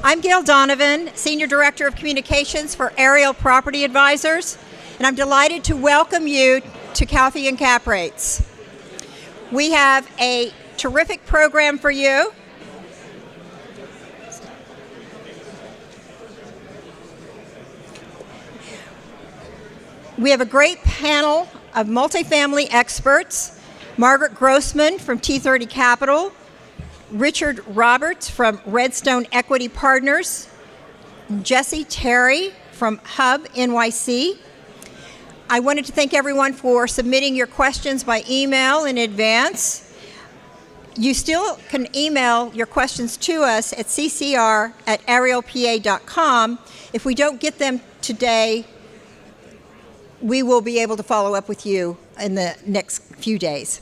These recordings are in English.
I'm Gail Donovan, Senior Director of Communications for Ariel Property Advisors, and I'm delighted to welcome you to Coffee and Cap Rates. We have a terrific program for you. We have a great panel of multifamily experts: Margaret Grossman from T30 Capital, Richard Roberts from Redstone Equity Partners, Jesse Terry from HUBB NYC. I wanted to thank everyone for submitting your questions by email in advance. You still can email your questions to us at ccr@arielpa.com. If we don't get them today, we will be able to follow up with you in the next few days.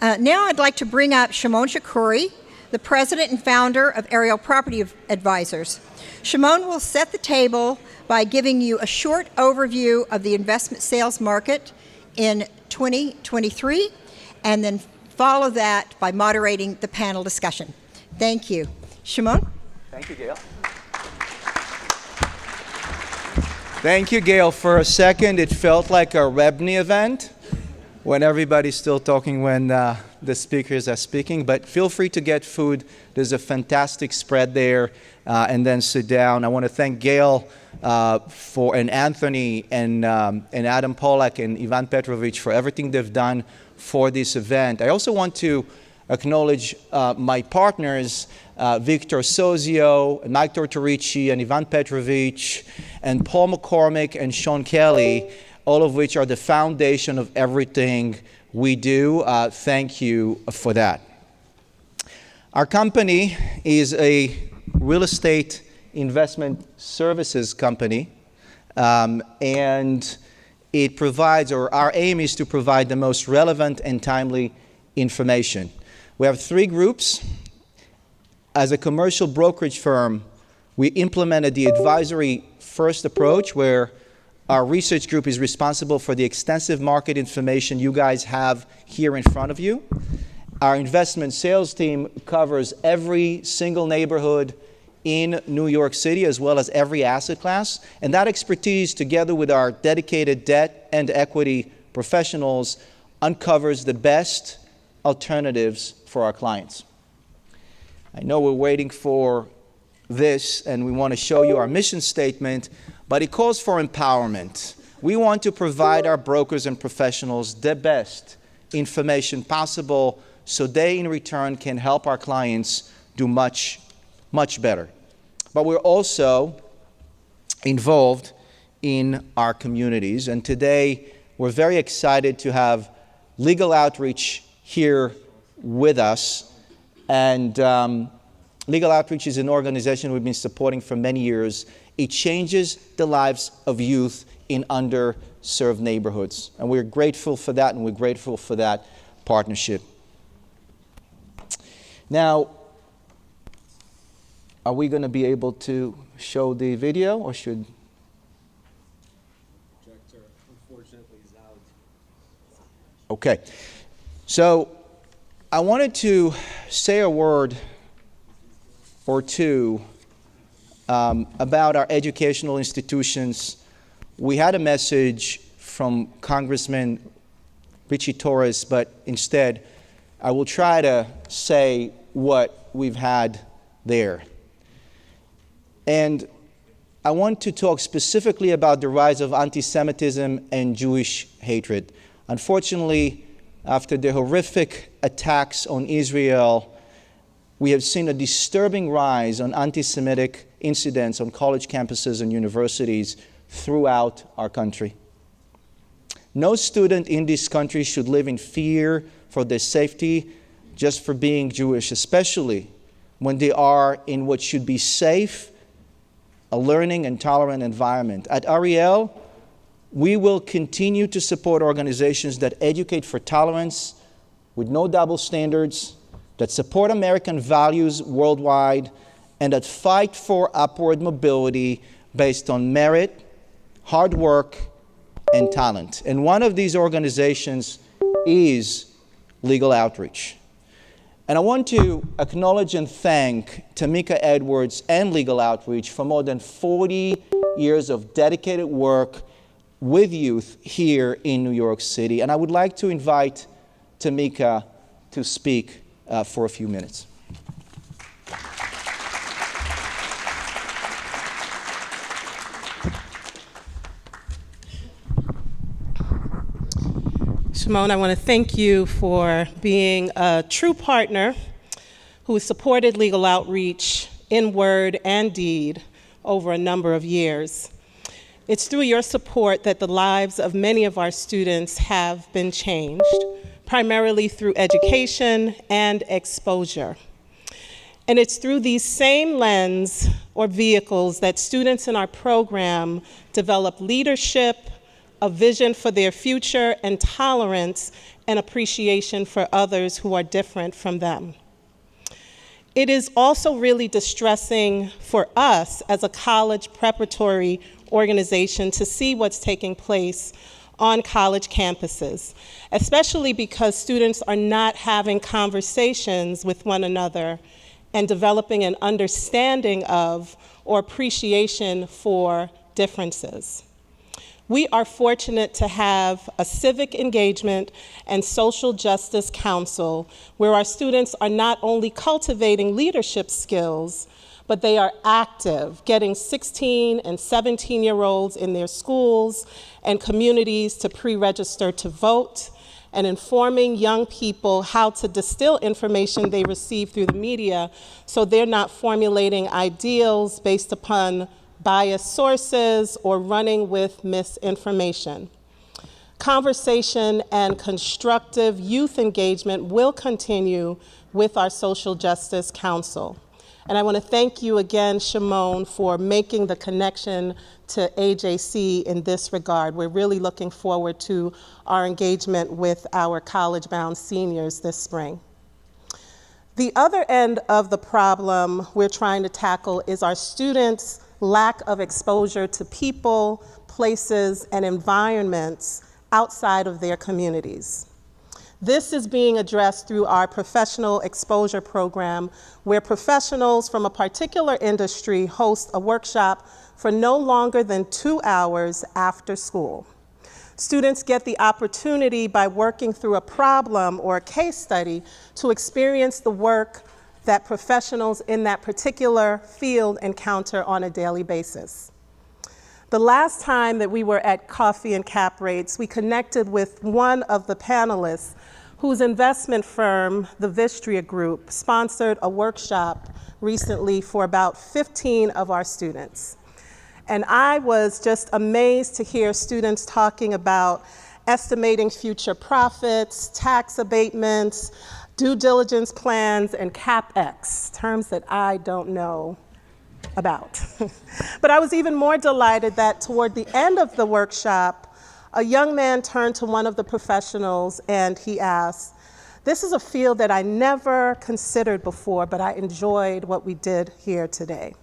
Now I'd like to bring up Shimon Shkury, the president and founder of Ariel Property Advisors. Shimon will set the table by giving you a short overview of the investment sales market in 2023, and then follow that by moderating the panel discussion. Thank you. Shimon? Thank you, Gail. Thank you, Gail. For a second, it felt like a REBNY event when everybody's still talking when the speakers are speaking. But feel free to get food. There's a fantastic spread there, and then sit down. I want to thank Gail and Anthony and Adam Pollack and Ivan Petrovich for everything they've done for this event. I also want to acknowledge my partners, Victor Sozio, Mike Tortorici, and Ivan Petrovich, and Paul McCormick and Sean Kelly, all of which are the foundation of everything we do. Thank you for that. Our company is a real estate investment services company, and it provides, or our aim is to provide, the most relevant and timely information. We have three groups. As a commercial brokerage firm, we implemented the advisory first approach, where our research group is responsible for the extensive market information you guys have here in front of you. Our investment sales team covers every single neighborhood in New York City, as well as every asset class. And that expertise, together with our dedicated debt and equity professionals, uncovers the best alternatives for our clients. I know we're waiting for this, and we want to show you our mission statement, but it calls for empowerment. We want to provide our brokers and professionals the best information possible, so they in return can help our clients do much, much better. But we're also involved in our communities, and today we're very excited to have Legal Outreach here with us. And Legal Outreach is an organization we've been supporting for many years. It changes the lives of youth in underserved neighborhoods. And we're grateful for that, and we're grateful for that partnership. Now, are we going to be able to show the video, or should? Projector, unfortunately, is out. Okay. So I wanted to say a word or two about our educational institutions. We had a message from Congressman Richie Torres, but instead I will try to say what we've had there. And I want to talk specifically about the rise of anti-Semitism and Jewish hatred. Unfortunately, after the horrific attacks on Israel, we have seen a disturbing rise on anti-Semitic incidents on college campuses and universities throughout our country. No student in this country should live in fear for their safety just for being Jewish, especially when they are in what should be safe, a learning and tolerant environment. At Ariel, we will continue to support organizations that educate for tolerance with no double standards, that support American values worldwide, and that fight for upward mobility based on merit, hard work, and talent. And one of these organizations is Legal Outreach. And I want to acknowledge and thank Tamika Edwards and Legal Outreach for more than 40 years of dedicated work with youth here in New York City. And I would like to invite Tamika to speak for a few minutes. Shimon, I want to thank you for being a true partner who has supported legal outreach in word and deed over a number of years. It's through your support that the lives of many of our students have been changed, primarily through education and exposure. And it's through these same lens or vehicles that students in our program develop leadership, a vision for their future, and tolerance and appreciation for others who are different from them. It is also really distressing for us as a college preparatory organization to see what's taking place on college campuses, especially because students are not having conversations with one another and developing an understanding of or appreciation for differences. We are fortunate to have a civic engagement and social justice council where our students are not only cultivating leadership skills, but they are active, getting 16 and 17-year-olds in their schools and communities to pre-register to vote, and informing young people how to distill information they receive through the media so they're not formulating ideals based upon biased sources or running with misinformation. Conversation and constructive youth engagement will continue with our Social Justice Council. And I want to thank you again, Shimon, for making the connection to AJC in this regard. We're really looking forward to our engagement with our college-bound seniors this spring. The other end of the problem we're trying to tackle is our students' lack of exposure to people, places, and environments outside of their communities. This is being addressed through our professional exposure program, where professionals from a particular industry host a workshop for no longer than 2 hours after school. Students get the opportunity, by working through a problem or a case study, to experience the work that professionals in that particular field encounter on a daily basis. The last time that we were at Coffee and Cap Rates, we connected with one of the panelists whose investment firm, the Vistria Group, sponsored a workshop recently for about 15 of our students. And I was just amazed to hear students talking about estimating future profits, tax abatements, due diligence plans, and CapEx, terms that I don't know about. But I was even more delighted that toward the end of the workshop, a young man turned to one of the professionals and he asked, "This is a field that I never considered before, but I enjoyed what we did here today.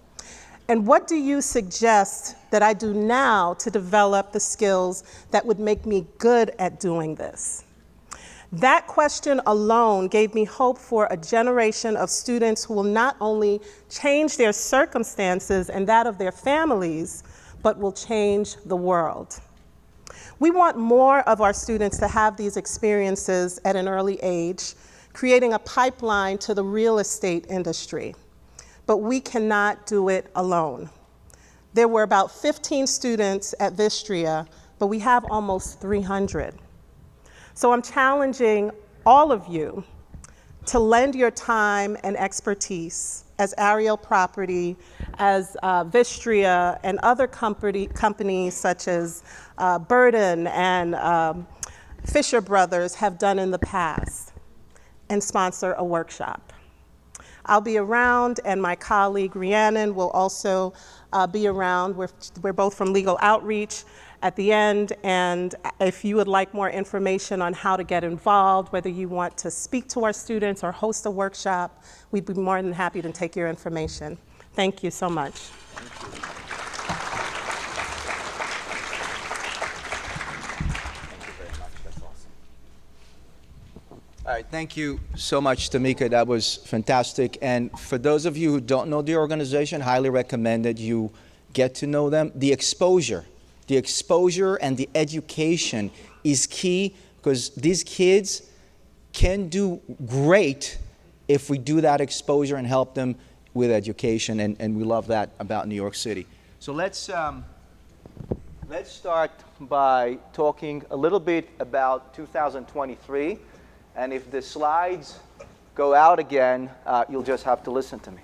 And what do you suggest that I do now to develop the skills that would make me good at doing this?" That question alone gave me hope for a generation of students who will not only change their circumstances and that of their families, but will change the world. We want more of our students to have these experiences at an early age, creating a pipeline to the real estate industry. But we cannot do it alone. There were about 15 students at Vistria, but we have almost 300. So I'm challenging all of you to lend your time and expertise as Ariel Property, as Vistria, and other companies such as Burden and Fisher Brothers have done in the past, and sponsor a workshop. I'll be around, and my colleague Rhiannon will also be around. We're both from Legal Outreach at the end, and if you would like more information on how to get involved, whether you want to speak to our students or host a workshop, we'd be more than happy to take your information. Thank you so much. Thank you very much. That's awesome. All right, thank you so much, Tamika. That was fantastic. And for those of you who don't know the organization, highly recommend that you get to know them. The exposure and the education is key, because these kids can do great if we do that exposure and help them with education, and we love that about New York City. So let's start by talking a little bit about 2023, and if the slides go out again, you'll just have to listen to me.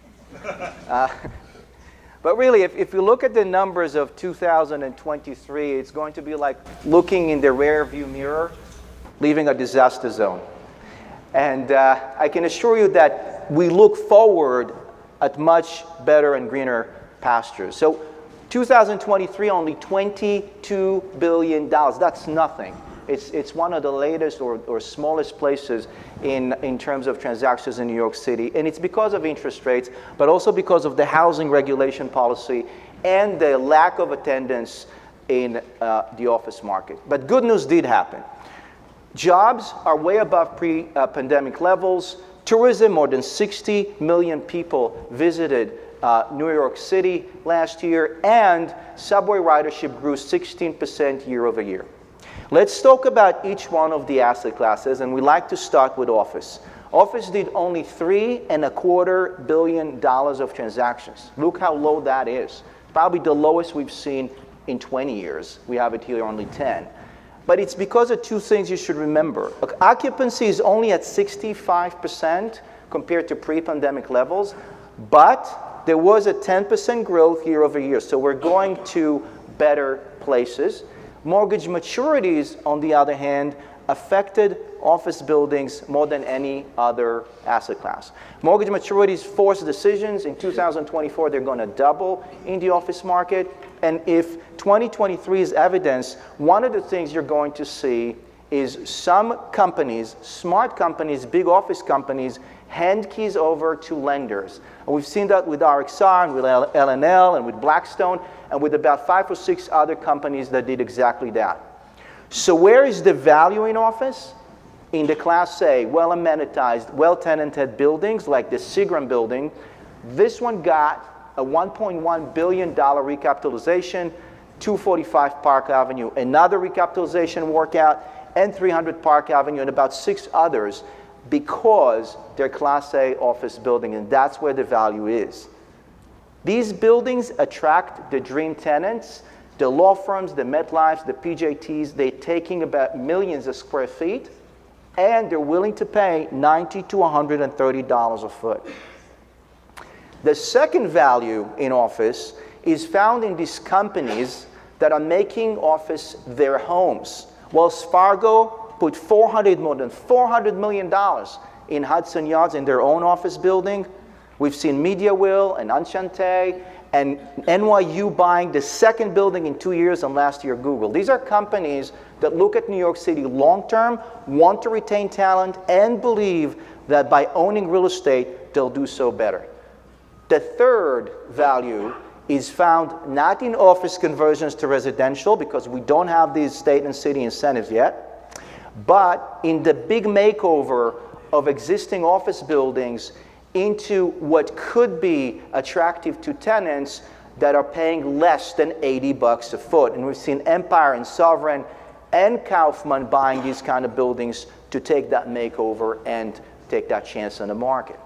But really, if you look at the numbers of 2023, it's going to be like looking in the rear view mirror, leaving a disaster zone. And I can assure you that we look forward at much better and greener pastures. So 2023, only $22 billion. That's nothing. It's one of the latest or smallest places in terms of transactions in New York City. And it's because of interest rates, but also because of the housing regulation policy and the lack of attendance in the office market. But good news did happen. Jobs are way above pre-pandemic levels. Tourism, more than 60 million people visited New York City last year, and subway ridership grew 16% year over year. Let's talk about each one of the asset classes, and we like to start with office. Office did only $3.25 billion of transactions. Look how low that is. Probably the lowest we've seen in 20 years. We have it here only 10. But it's because of two things you should remember. Occupancy is only at 65% compared to pre-pandemic levels, but there was a 10% growth year over year. So we're going to better places. Mortgage maturities, on the other hand, affected office buildings more than any other asset class. Mortgage maturities force decisions. In 2024, they're going to double in the office market. And if 2023 is evidence, one of the things you're going to see is some companies, smart companies, big office companies, hand keys over to lenders. And we've seen that with RXR and with LNL and with Blackstone and with about 5 or 6 other companies that did exactly that. So where is the value in office? In the Class A, well-amenitized, well-tenanted buildings like the Seagram building. This one got a $1.1 billion recapitalization, 245 Park Avenue, another recapitalization workout, and 300 Park Avenue, and about 6 others, because they're Class A office building, and that's where the value is. These buildings attract the dream tenants, the law firms, the MetLifes, the PJTs. They're taking about millions of square feet, and they're willing to pay $90 to $130 a foot. The second value in office is found in these companies that are making office their homes. Wells Fargo put more than $400 million in Hudson Yards in their own office building. We've seen MediaWill and Enchante and NYU buying the second building in 2 years, and last year Google. These are companies that look at New York City long-term, want to retain talent, and believe that by owning real estate, they'll do so better. The third value is found not in office conversions to residential, because we don't have these state and city incentives yet, but in the big makeover of existing office buildings into what could be attractive to tenants that are paying less than $80 a foot. And we've seen Empire and Sovereign and Kaufman buying these kind of buildings to take that makeover and take that chance on the market.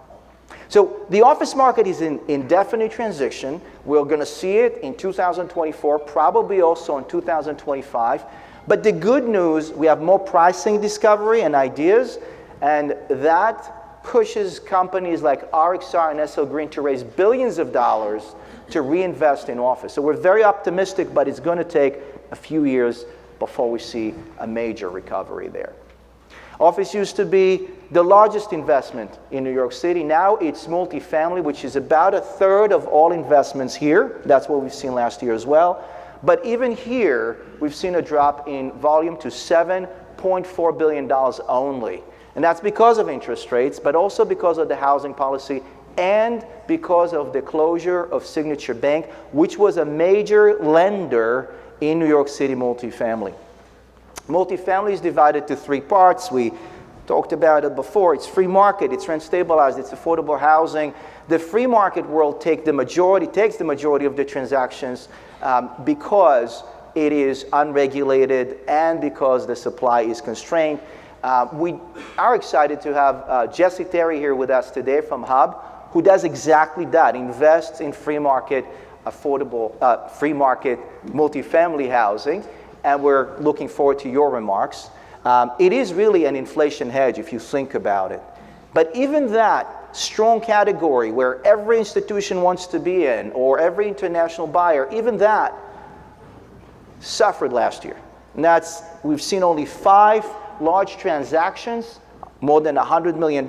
So the office market is in indefinite transition. We're going to see it in 2024, probably also in 2025. But the good news, we have more pricing discovery and ideas, and that pushes companies like RXR and SL Green to raise billions of dollars to reinvest in office. So we're very optimistic, but it's going to take a few years before we see a major recovery there. Office used to be the largest investment in New York City. Now it's multifamily, which is about a third of all investments here. That's what we've seen last year as well. But even here, we've seen a drop in volume to $7.4 billion only. And that's because of interest rates, but also because of the housing policy and because of the closure of Signature Bank, which was a major lender in New York City multifamily. Multifamily is divided to 3 parts. We talked about it before. It's free market, it's rent stabilized, it's affordable housing. The free market world takes the majority of the transactions because it is unregulated and because the supply is constrained. We are excited to have Jesse Terry here with us today from HUBB, who does exactly that, invests in free market, affordable, free market multifamily housing, and we're looking forward to your remarks. It is really an inflation hedge if you think about it. But even that strong category where every institution wants to be in, or every international buyer, even that suffered last year. And we've seen only 5 large transactions, more than $100 million,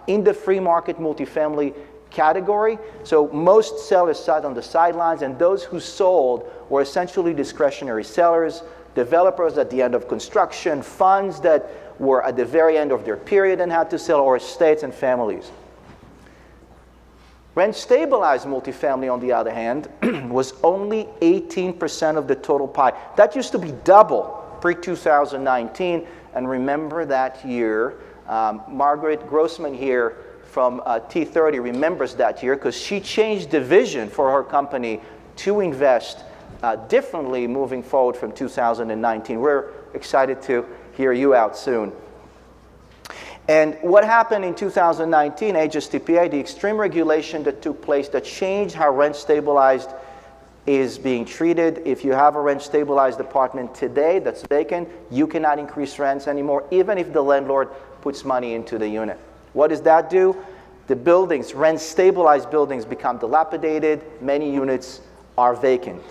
in the free market multifamily category. So most sellers sat on the sidelines, and those who sold were essentially discretionary sellers, developers at the end of construction, funds that were at the very end of their period and had to sell, or estates and families. Rent-stabilized multifamily, on the other hand, was only 18% of the total pie. That used to be double pre-2019. And remember that year, Margaret Grossman here from T30 remembers that year because she changed the vision for her company to invest differently moving forward from 2019. We're excited to hear you out soon. And what happened in 2019, HSTPA, the extreme regulation that took place that changed how rent stabilized is being treated. If you have a rent stabilized apartment today that's vacant, you cannot increase rents anymore, even if the landlord puts money into the unit. What does that do? The buildings, rent stabilized buildings, become dilapidated. Many units are vacant.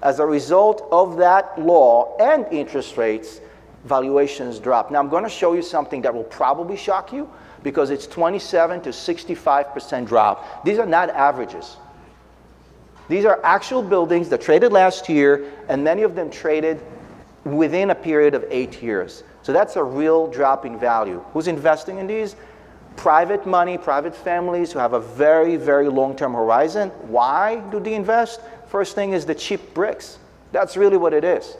As a result of that law and interest rates, valuations drop. Now I'm going to show you something that will probably shock you because it's 27 to 65% drop. These are not averages. These are actual buildings that traded last year, and many of them traded within a period of 8 years. So that's a real drop in value. Who's investing in these? Private money, private families who have a very, very long-term horizon. Why do they invest? First thing is the cheap bricks. That's really what it is.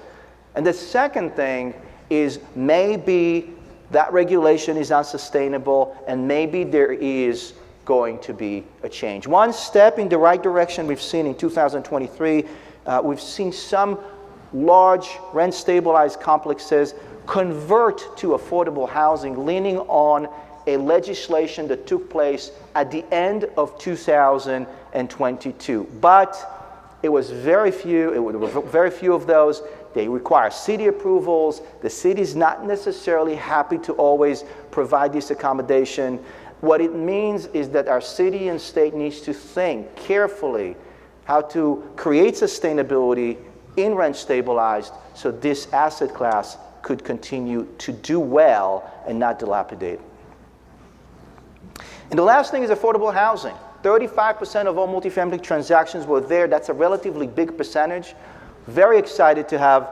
And the second thing is maybe that regulation is unsustainable and maybe there is going to be a change. One step in the right direction we've seen in 2023, we've seen some large rent-stabilized complexes convert to affordable housing, leaning on a legislation that took place at the end of 2022. But it was very few of those. They require city approvals. The city is not necessarily happy to always provide this accommodation. What it means is that our city and state needs to think carefully how to create sustainability in rent stabilized so this asset class could continue to do well and not dilapidate. And the last thing is affordable housing. 35% of all multifamily transactions were there. That's a relatively big percentage. Very excited to have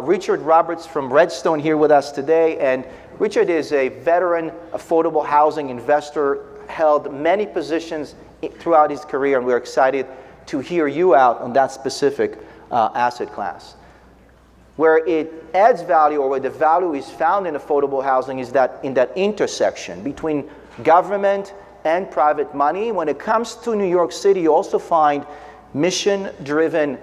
Richard Roberts from Redstone here with us today. And Richard is a veteran affordable housing investor, held many positions throughout his career, and we're excited to hear you out on that specific asset class. Where it adds value, or where the value is found in affordable housing, is that in that intersection between government and private money. When it comes to New York City, you also find mission-driven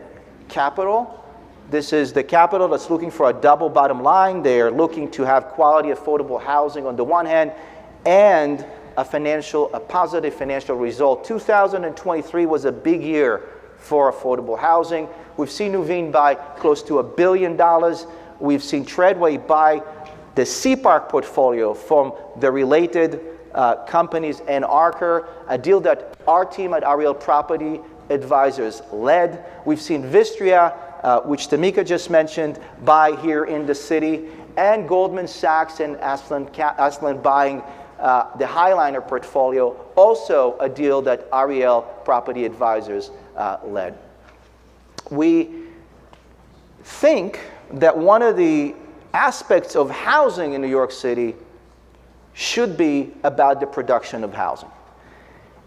capital. This is the capital that's looking for a double bottom line. They're looking to have quality, affordable housing on the one hand, and a positive financial result. 2023 was a big year for affordable housing. We've seen Nuveen buy close to $1 billion. We've seen Treadway buy the Sea Park portfolio from the related companies and Archer, a deal that our team at Ariel Property Advisors led. We've seen Vistria, which Tamika just mentioned, buy here in the city, and Goldman Sachs and Aslan buying the Highliner portfolio, also a deal that Ariel Property Advisors led. We think that one of the aspects of housing in New York City should be about the production of housing.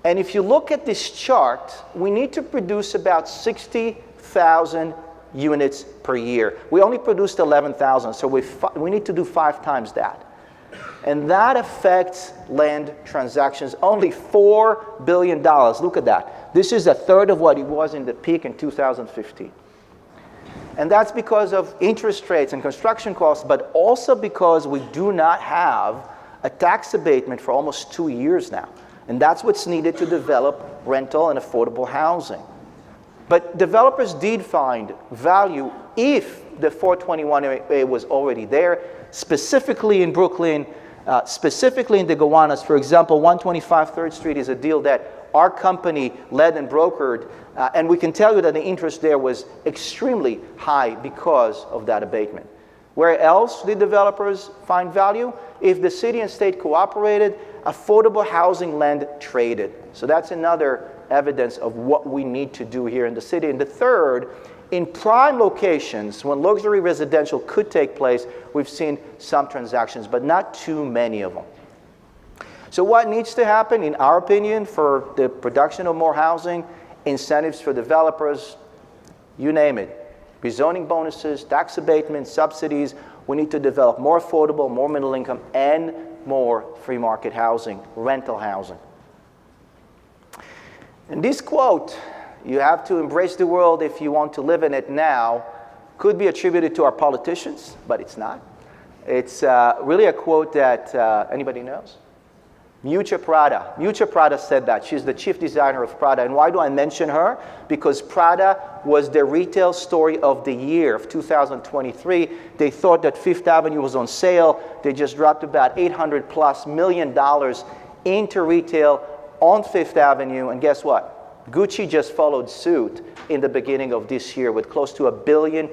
And if you look at this chart, we need to produce about 60,000 units per year. We only produced 11,000, so we need to do 5 times that. And that affects land transactions, only $4 billion. Look at that. This is a third of what it was in the peak in 2015. And that's because of interest rates and construction costs, but also because we do not have a tax abatement for almost 2 years now. And that's what's needed to develop rental and affordable housing. But developers did find value if the 421A was already there, specifically in Brooklyn, specifically in the Gowanus. For example, 125 3rd Street is a deal that our company led and brokered, and we can tell you that the interest there was extremely high because of that abatement. Where else did developers find value? If the city and state cooperated, affordable housing land traded. So that's another evidence of what we need to do here in the city. And the third, in prime locations, when luxury residential could take place, we've seen some transactions, but not too many of them. So what needs to happen, in our opinion, for the production of more housing, incentives for developers, you name it, rezoning bonuses, tax abatements, subsidies. We need to develop more affordable, more middle income, and more free market housing, rental housing. And this quote, "You have to embrace the world if you want to live in it now," could be attributed to our politicians, but it's not. It's really a quote that anybody knows? Miuccia Prada. Miuccia Prada said that. She's the chief designer of Prada. And why do I mention her? Because Prada was the retail story of the year of 2023. They thought that Fifth Avenue was on sale. They just dropped about $800+ million into retail on Fifth Avenue. And guess what? Gucci just followed suit in the beginning of this year with close to $1 billion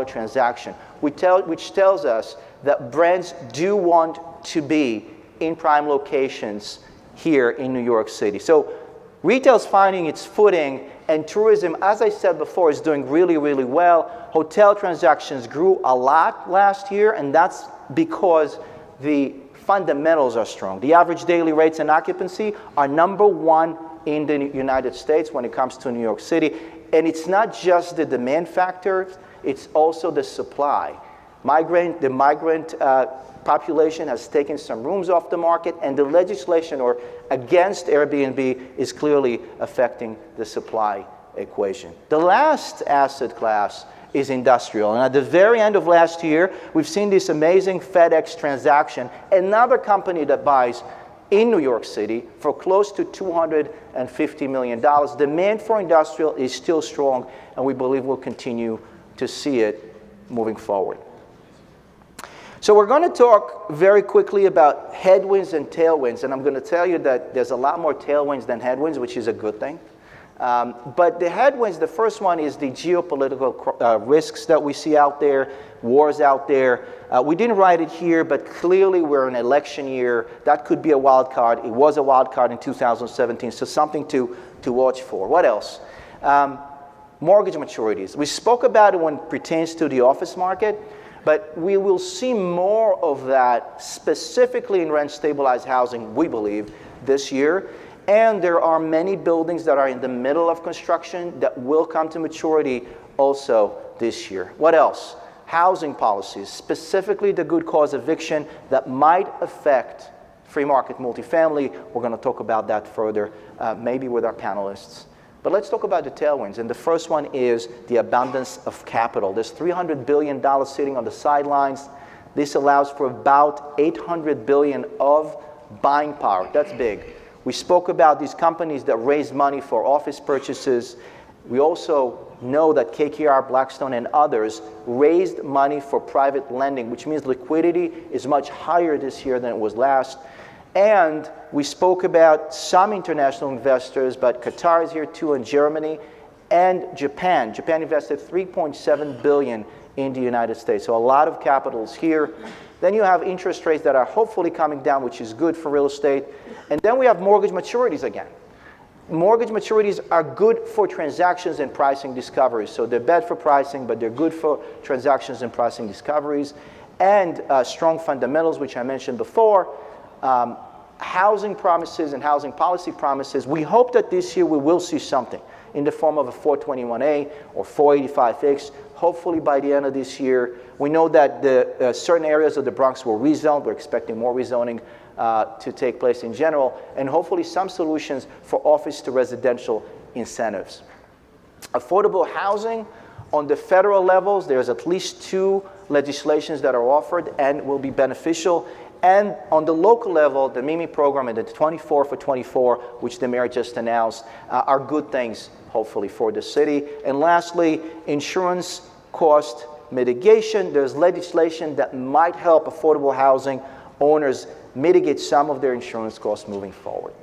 transaction, which tells us that brands do want to be in prime locations here in New York City. So retail's finding its footing, and tourism, as I said before, is doing really, really well. Hotel transactions grew a lot last year, and that's because the fundamentals are strong. The average daily rates and occupancy are #1 in the United States when it comes to New York City. And it's not just the demand factor, it's also the supply. The migrant population has taken some rooms off the market, and the legislation against Airbnb is clearly affecting the supply equation. The last asset class is industrial. And at the very end of last year, we've seen this amazing FedEx transaction, another company that buys in New York City for close to $250 million. Demand for industrial is still strong, and we believe we'll continue to see it moving forward. So we're going to talk very quickly about headwinds and tailwinds, and I'm going to tell you that there's a lot more tailwinds than headwinds, which is a good thing. But the headwinds, the first one is the geopolitical risks that we see out there, wars out there. We didn't write it here, but clearly we're in an election year. That could be a wild card. It was a wild card in 2017, so something to watch for. What else? Mortgage maturities. We spoke about it when it pertains to the office market, but we will see more of that specifically in rent-stabilized housing, we believe, this year. And there are many buildings that are in the middle of construction that will come to maturity also this year. What else? Housing policies, specifically the good cause eviction that might affect free market multifamily. We're going to talk about that further, maybe with our panelists. But let's talk about the tailwinds. And the first one is the abundance of capital. There's $300 billion sitting on the sidelines. This allows for about $800 billion of buying power. That's big. We spoke about these companies that raise money for office purchases. We also know that KKR, Blackstone, and others raised money for private lending, which means liquidity is much higher this year than it was last. And we spoke about some international investors, but Qatar is here too, and Germany, and Japan. Japan invested $3.7 billion in the United States, so a lot of capital is here. Then you have interest rates that are hopefully coming down, which is good for real estate. And then we have mortgage maturities again. Mortgage maturities are good for transactions and pricing discoveries. So they're bad for pricing, but they're good for transactions and pricing discoveries. And strong fundamentals, which I mentioned before. housing promises and housing policy promises, we hope that this year we will see something in the form of a 421A or 485 fix. Hopefully by the end of this year. We know that the certain areas of the Bronx will rezone. We're expecting more rezoning to take place in general, and hopefully some solutions for office to residential incentives. Affordable housing, on the federal levels, there's at least 2 legislations that are offered and will be beneficial. And on the local level, the MIMI program and the 24 for 24, which the mayor just announced, are good things, hopefully, for the city. And lastly, insurance cost mitigation. There's legislation that might help affordable housing owners mitigate some of their insurance costs moving forward.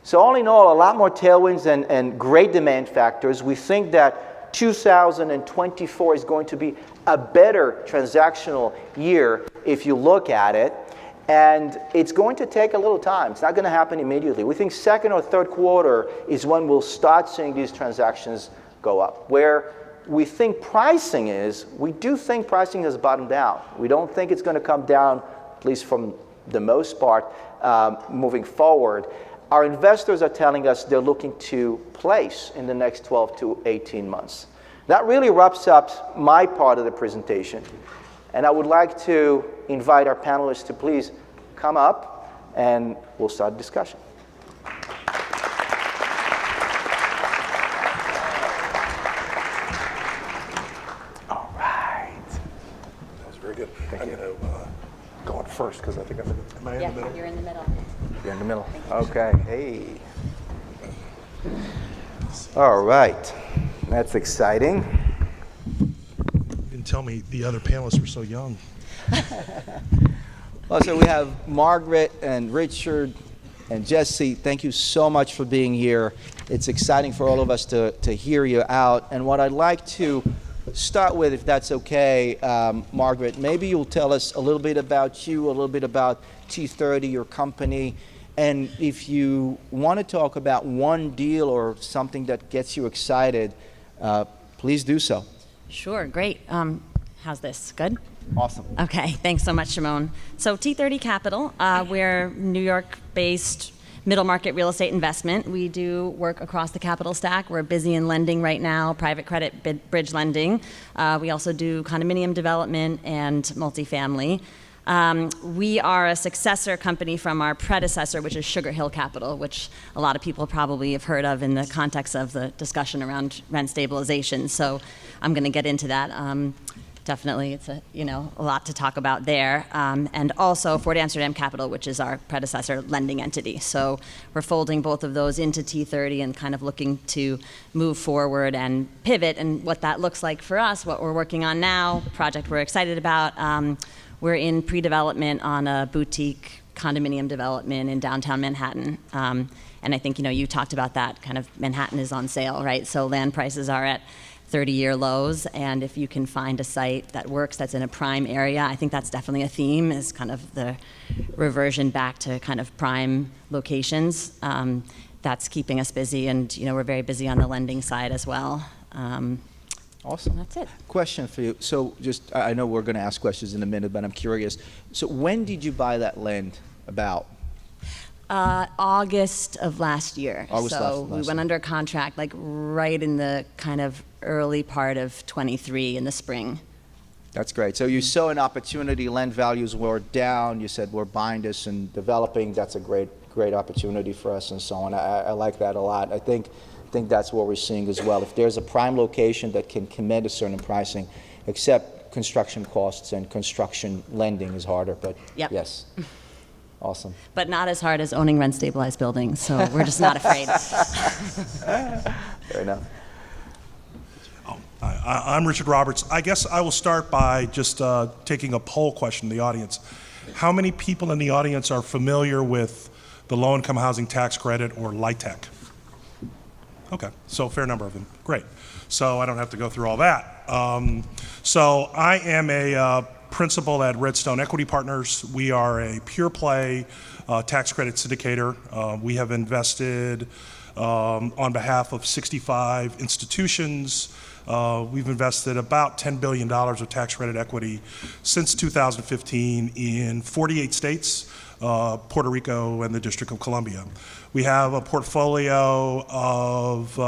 So all in all, a lot more tailwinds and great demand factors. We think that 2024 is going to be a better transactional year if you look at it. And it's going to take a little time. It's not going to happen immediately. We think second or third quarter is when we'll start seeing these transactions go up. Where we think pricing is, we do think pricing has bottomed out. We don't think it's going to come down, at least from the most part, moving forward. Our investors are telling us they're looking to place in the next 12 to 18 months. That really wraps up my part of the presentation. And I would like to invite our panelists to please come up and we'll start the discussion. All right. That was very good. I'm going to go on first because I think am I in the middle? Yeah, you're in the middle. You're in the middle. Okay. Hey. All right. That's exciting. Didn't tell me the other panelists were so young. Well, so we have Margaret and Richard and Jesse. Thank you so much for being here. It's exciting for all of us to hear you out. And what I'd like to start with, if that's okay, Margaret, maybe you'll tell us a little bit about you, a little bit about T30, your company, and if you want to talk about one deal or something that gets you excited, please do so. Sure, great. How's this? Good? Awesome. Okay, thanks so much, Shimon. So T30 Capital, we're New York-based middle market real estate investment. We do work across the capital stack. We're busy in lending right now, private credit, bridge lending. We also do condominium development and multifamily. We are a successor company from our predecessor, which is Sugar Hill Capital, which a lot of people probably have heard of in the context of the discussion around rent stabilization. So I'm going to get into that. Definitely, it's a lot to talk about there. And also Fort Amsterdam Capital, which is our predecessor lending entity. So we're folding both of those into T30 and kind of looking to move forward and pivot. And what that looks like for us, what we're working on now, project we're excited about. We're in pre-development on a boutique condominium development in downtown Manhattan. And I think, you talked about that, kind of Manhattan is on sale, right? So land prices are at 30-year lows, and if you can find a site that works, that's in a prime area, I think that's definitely a theme, is kind of the reversion back to kind of prime locations. That's keeping us busy, and we're very busy on the lending side as well. Awesome. That's it. Question for you. So I know we're going to ask questions in a minute, but I'm curious. So when did you buy that land about? August of last year. August so last we went under contract like right in the kind of early part of 23 in the spring. That's great. So you saw an opportunity, land values were down, you said we're buying this and developing, that's a great opportunity for us and so on. I like that a lot. I think that's what we're seeing as well. If there's a prime location that can command a certain pricing, except construction costs and construction lending is harder, but Yep. Yes. Awesome. But not as hard as owning rent-stabilized buildings, so we're just not afraid. Fair enough. I'm Richard Roberts. I guess I will start by just taking a poll question in the audience. How many people in the audience are familiar with the low-income housing tax credit, or LIHTC? Okay, so a fair number of them. Great. So I don't have to go through all that. So I am a principal at Redstone Equity Partners. We are a pure play tax credit syndicator. We have invested on behalf of 65 institutions. We've invested about $10 billion of tax credit equity since 2015 in 48 states. Puerto Rico, and the District of Columbia. We have a portfolio of,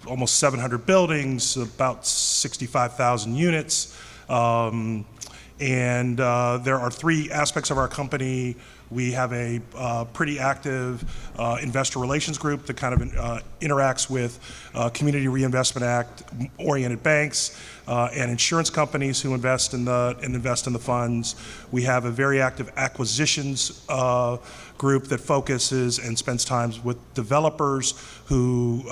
almost 700 buildings, about 65,000 units. And there are three aspects of our company. We have a pretty active investor relations group that kind of interacts with Community Reinvestment Act-oriented banks and insurance companies who invest in the funds. We have a very active acquisitions group that focuses and spends time with developers who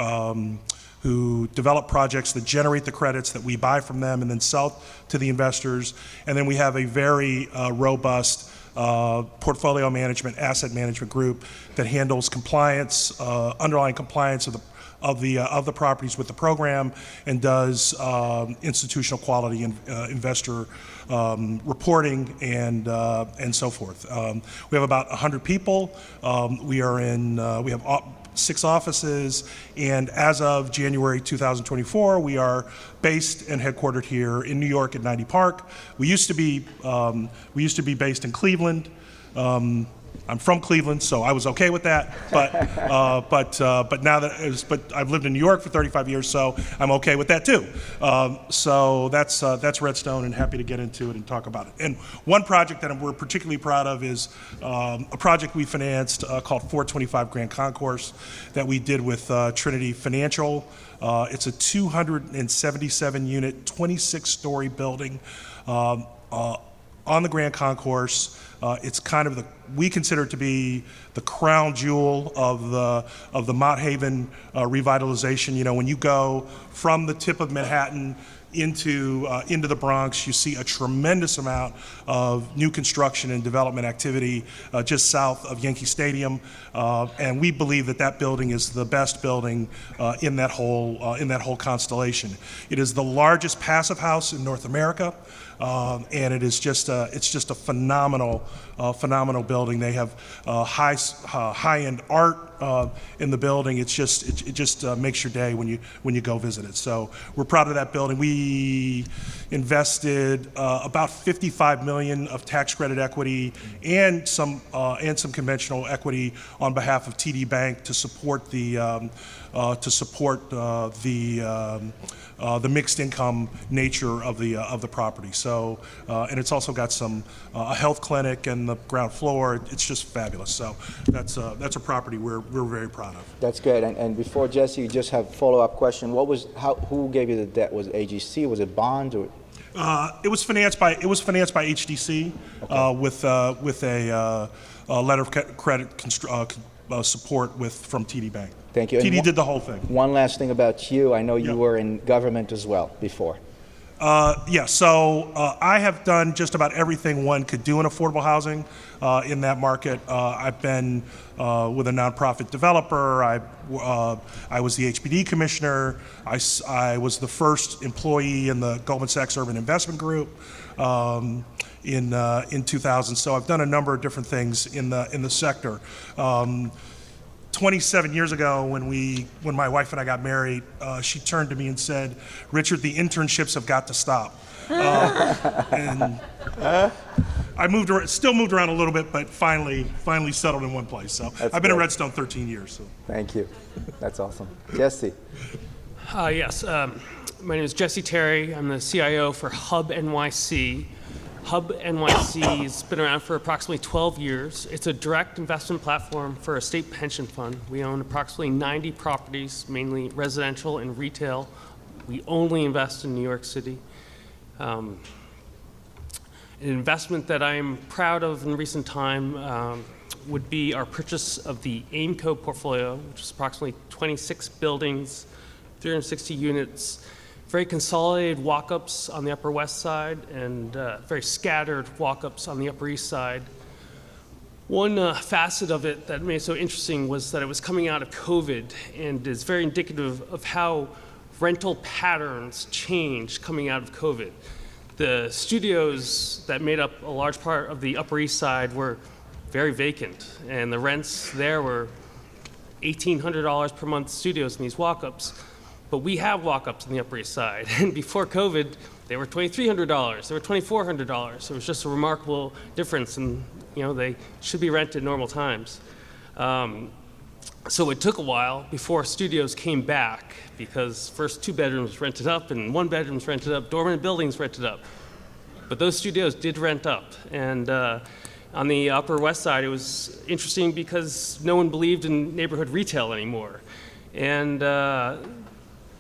develop projects that generate the credits that we buy from them and then sell to the investors. And then we have a very robust portfolio management, asset management group that handles compliance, underlying compliance of the properties with the program, and does institutional quality and investor reporting and so forth. We have about 100 people. We have 6 offices, and as of January 2024, we are based and headquartered here in New York at 90 Park. We used to be based in Cleveland. I'm from Cleveland, so I was okay with that. But now that I've lived in New York for 35 years, so I'm okay with that too. So that's Redstone, and happy to get into it and talk about it. And one project that we're particularly proud of is a project we financed called 425 Grand Concourse that we did with Trinity Financial. It's a 277-unit, 26-story building on the Grand Concourse. It's kind of we consider it to be the crown jewel of the Mott Haven revitalization. You know, when you go from the tip of Manhattan into the Bronx, you see a tremendous amount of new construction and development activity just south of Yankee Stadium, and we believe that building is the best building in that whole constellation. It is the largest passive house in North America. And it's just a phenomenal building. They have high-end art in the building. It just makes your day when you go visit it. So we're proud of that building. We invested about $55 million of tax credit equity and some conventional equity on behalf of TD Bank to support the mixed income nature of the property. So, and it's also got a health clinic and the ground floor. It's just fabulous. So that's a property we're very proud of. That's good. And before Jesse, you just have a follow-up question. Who gave you the debt? Was it AGC? Was it bond? Or? It was financed by HDC, okay. With a letter of credit support from TD Bank. Thank you. TD did the whole thing. One last thing about you. I know you were in government as well before. So I have done just about everything one could do in affordable housing in that market. I've been with a nonprofit developer. I was the HPD commissioner. I was the first employee in the Goldman Sachs Urban Investment Group in 2000. So I've done a number of different things in the sector. 27 years ago, when my wife and I got married, she turned to me and said, "Richard, the internships have got to stop." And I still moved around a little bit, but finally settled in one place. So I've been at Redstone 13 years. So. Thank you. That's awesome. Jesse. Yes, my name is Jesse Terry. I'm the CIO for HUBB NYC. HUBB NYC has been around for approximately 12 years. It's a direct investment platform for a state pension fund. We own approximately 90 properties, mainly residential and retail. We only invest in New York City. An investment that I'm proud of in recent time would be our purchase of the Aimco portfolio, which is approximately 26 buildings, 360 units, very consolidated walk-ups on the Upper West Side and very scattered walk-ups on the Upper East Side. One facet of it that made it so interesting was that it was coming out of COVID and is very indicative of how rental patterns changed coming out of COVID. The studios that made up a large part of the Upper East Side were very vacant, and the rents there were $1,800 per month studios in these walk-ups. But we have walk-ups on the Upper East Side. And before COVID, they were $2,300, they were $2,400. It was just a remarkable difference, and they should be rented normal times. So it took a while before studios came back, because first 2 bedrooms rented up and 1 bedroom's rented up, dormant buildings rented up. But those studios did rent up. And on the Upper West Side, it was interesting because no one believed in neighborhood retail anymore. And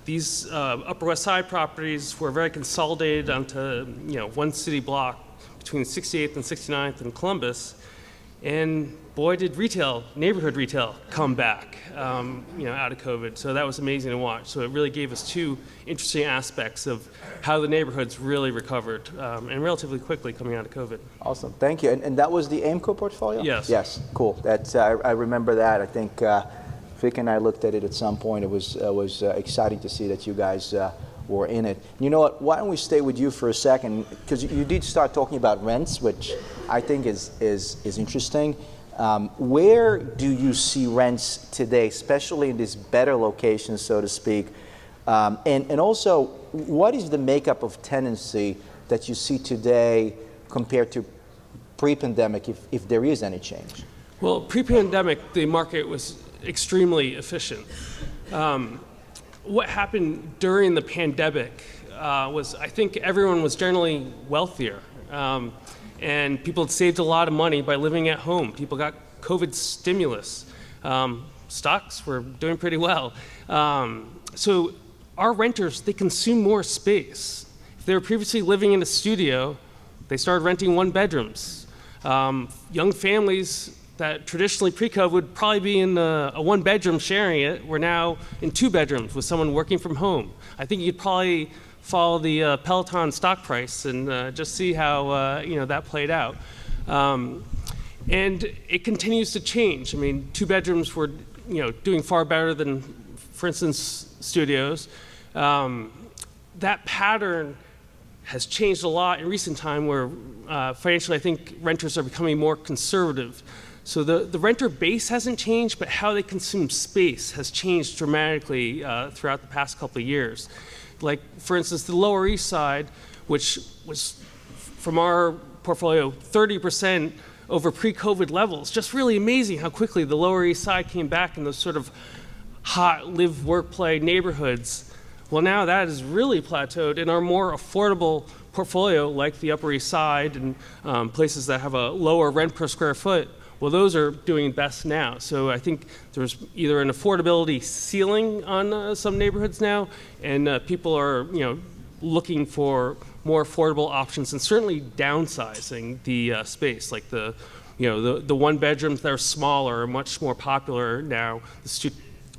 these Upper West Side properties were very consolidated onto one city block between 68th and 69th and Columbus. And boy, did neighborhood retail come back, out of COVID. So that was amazing to watch. So it really gave us 2 interesting aspects of how the neighborhoods really recovered, and relatively quickly coming out of COVID. Awesome, thank you. And that was the Aimco portfolio? Yes. Yes, cool. That's I remember that. I think Vic and I looked at it at some point. It was exciting to see that you guys were in it. You know what? Why don't we stay with you for a second? Because you did start talking about rents, which I think is interesting. Where do you see rents today, especially in these better locations, so to speak? And also, what is the makeup of tenancy that you see today compared to pre-pandemic, if there is any change? Well, pre-pandemic, the market was extremely efficient. What happened during the pandemic was, I think everyone was generally wealthier. And people had saved a lot of money by living at home. People got COVID stimulus. Stocks were doing pretty well. So our renters, they consume more space. If they were previously living in a studio, they started renting 1 bedrooms. Young families that traditionally pre-COVID would probably be in a 1 bedroom sharing it, were now in 2 bedrooms with someone working from home. I think you'd probably follow the Peloton stock price and just see how that played out. And it continues to change. I mean, 2 bedrooms were doing far better than, for instance, studios. That pattern has changed a lot in recent time, where financially I think renters are becoming more conservative. So the renter base hasn't changed, but how they consume space has changed dramatically throughout the past couple of years. Like, for instance, the Lower East Side, which was, from our portfolio, 30% over pre-COVID levels. Just really amazing how quickly the Lower East Side came back in those sort of hot live, work, play neighborhoods. Well, now that has really plateaued in our more affordable portfolio, like the Upper East Side and places that have a lower rent per square foot. Well, those are doing best now. So I think there's either an affordability ceiling on some neighborhoods now, and people are, looking for more affordable options, and certainly downsizing the space. Like the 1 bedrooms that are smaller are much more popular now.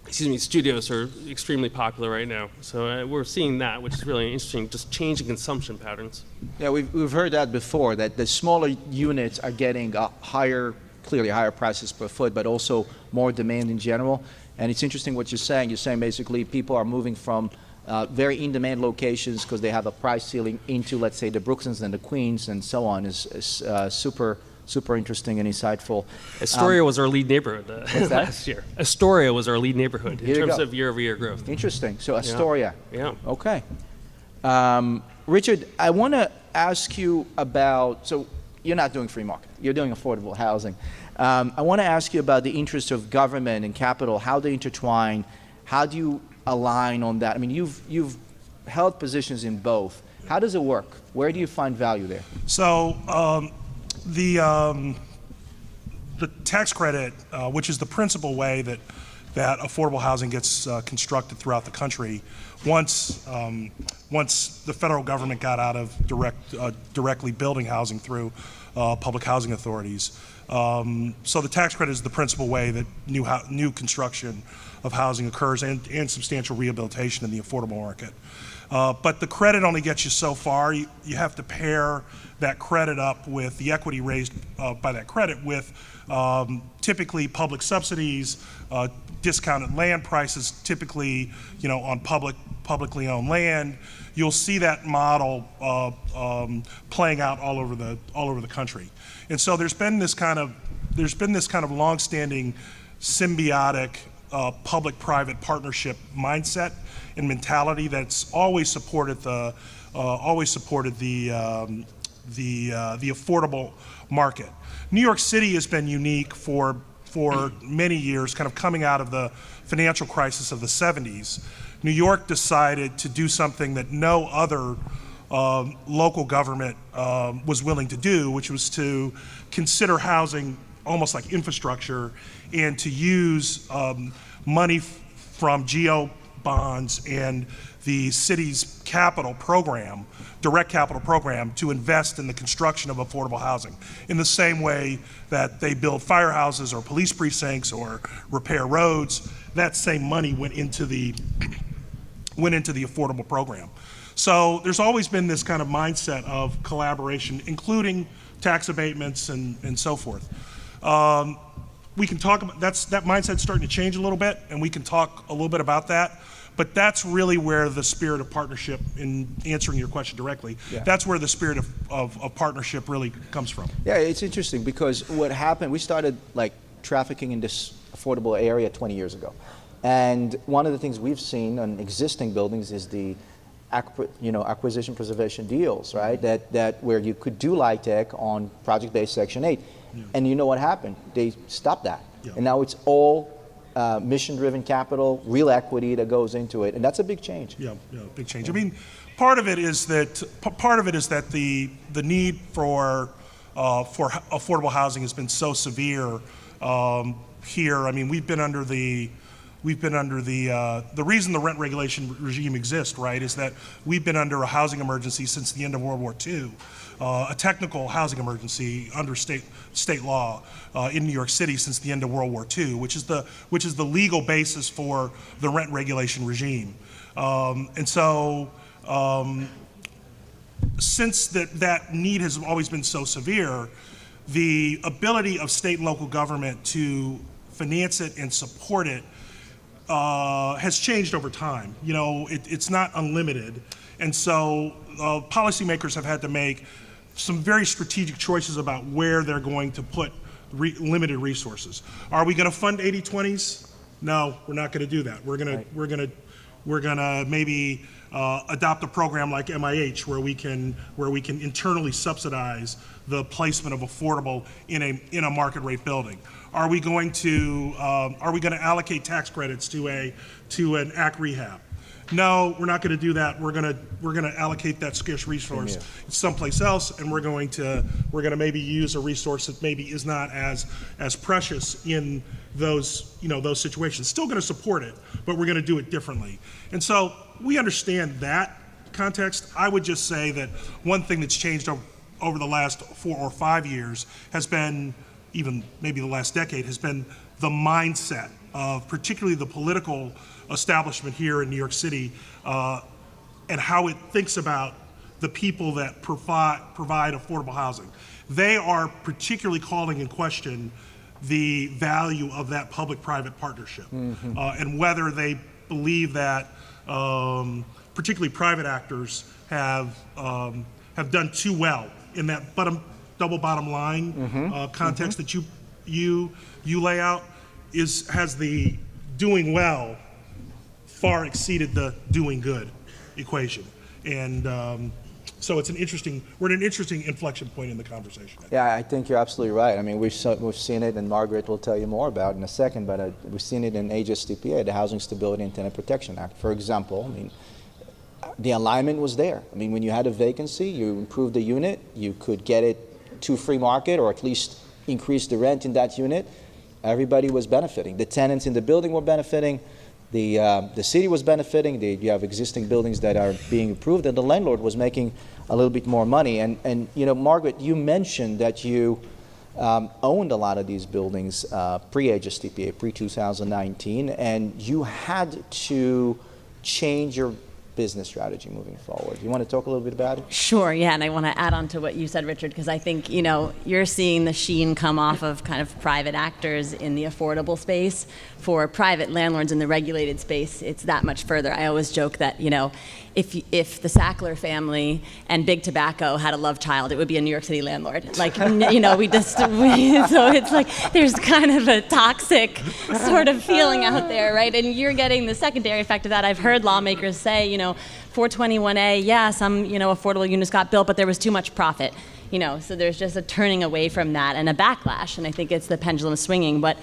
Studios are extremely popular right now. So we're seeing that, which is really interesting, just changing consumption patterns. Yeah, we've heard that before, that the smaller units are getting clearly higher prices per foot, but also more demand in general. And it's interesting what you're saying. You're saying basically people are moving from very in-demand locations because they have a price ceiling into, let's say, the Brooklyns and the Queens and so on. Is super interesting and insightful. Astoria was our lead neighborhood last year. Astoria was our lead neighborhood in terms of year-over-year growth. Interesting. So Astoria. Yeah. Okay. Richard, I want to ask you about, so you're not doing free market, you're doing affordable housing. I want to ask you about the interest of government and capital, how they intertwine, how do you align on that? I mean, you've held positions in both. How does it work? Where do you find value there? So the tax credit, which is the principal way that affordable housing gets constructed throughout the country, once the federal government got out of directly building housing through public housing authorities. So the tax credit is the principal way that new construction of housing occurs, and substantial rehabilitation in the affordable market. But the credit only gets you so far. You have to pair that credit up with the equity raised by that credit with typically public subsidies, discounted land prices, typically on publicly owned land. You'll see that model playing out all over the country. And so there's been this kind of longstanding symbiotic public-private partnership mindset and mentality that's always supported the affordable market. New York City has been unique for many years, kind of coming out of the financial crisis of the 70s. New York decided to do something that no other local government was willing to do, which was to consider housing almost like infrastructure and to use money from GO bonds and the city's capital program, direct capital program, to invest in the construction of affordable housing. In the same way that they build firehouses or police precincts or repair roads, that same money went into the affordable program. So there's always been this kind of mindset of collaboration, including tax abatements and so forth. We can talk about, that mindset's starting to change a little bit, and we can talk a little bit about that. But that's really where the spirit of partnership, in answering your question directly, that's where the spirit of partnership really comes from. Yeah, it's interesting because what happened, we started like trafficking in this affordable area 20 years ago. And one of the things we've seen on existing buildings is the acquisition preservation deals, right? That where you could do LIHTC on project-based Section 8. Yeah. And you know what happened? They stopped that. Yeah. And now it's all mission-driven capital, real equity that goes into it, and that's a big change. Yeah, big change. I mean, part of it is that the need for affordable housing has been so severe here. I mean, we've been under the reason the rent regulation regime exists, right, is that we've been under a housing emergency since the end of World War II, a technical housing emergency under state law in New York City since the end of World War II, which is the legal basis for the rent regulation regime. And so since that need has always been so severe, the ability of state and local government to finance it and support it has changed over time. You know, it's not unlimited. And so policymakers have had to make some very strategic choices about where they're going to put limited resources. Are we going to fund 80/20s? No, we're not going to do that. We're going to maybe adopt a program like MIH where we can internally subsidize the placement of affordable in a market rate building. Are we going to allocate tax credits to an ACK rehab? No, we're not going to do that. We're going to allocate that scarce resource someplace else, and we're going to maybe use a resource that maybe is not as precious in those situations. Still going to support it, but we're going to do it differently. And so we understand that context. I would just say that one thing that's changed over the last 4 or 5 years has been, even maybe the last decade, has been the mindset of particularly the political establishment here in New York City and how it thinks about the people that provide affordable housing. They are particularly calling in question the value of that public-private partnership and whether they believe that particularly private actors have done too well in that double bottom line context that you lay out has the doing well far exceeded the doing good equation. And so we're at an interesting inflection point in the conversation. Yeah, I think you're absolutely right. I mean, we've seen it, and Margaret will tell you more about it in a second, but we've seen it in HSTPA, the Housing Stability and Tenant Protection Act. For example, I mean, the alignment was there. I mean, when you had a vacancy, you improved the unit, you could get it to free market or at least increase the rent in that unit. Everybody was benefiting. The tenants in the building were benefiting. The city was benefiting. You have existing buildings that are being improved, and the landlord was making a little bit more money. And Margaret, you mentioned that you owned a lot of these buildings pre-HSTPA, pre-2019, and you had to change your business strategy moving forward. You want to talk a little bit about it? Sure, yeah, and I want to add on to what you said, Richard, because I think, you're seeing the sheen come off of kind of private actors in the affordable space. For private landlords in the regulated space, it's that much further. I always joke that, if the Sackler family and Big Tobacco had a love child, it would be a New York City landlord. Like, so it's like there's kind of a toxic sort of feeling out there, right? And you're getting the secondary effect of that. I've heard lawmakers say, 421A, yeah, some, affordable units got built, but there was too much profit. So there's just a turning away from that and a backlash, and I think it's the pendulum swinging. But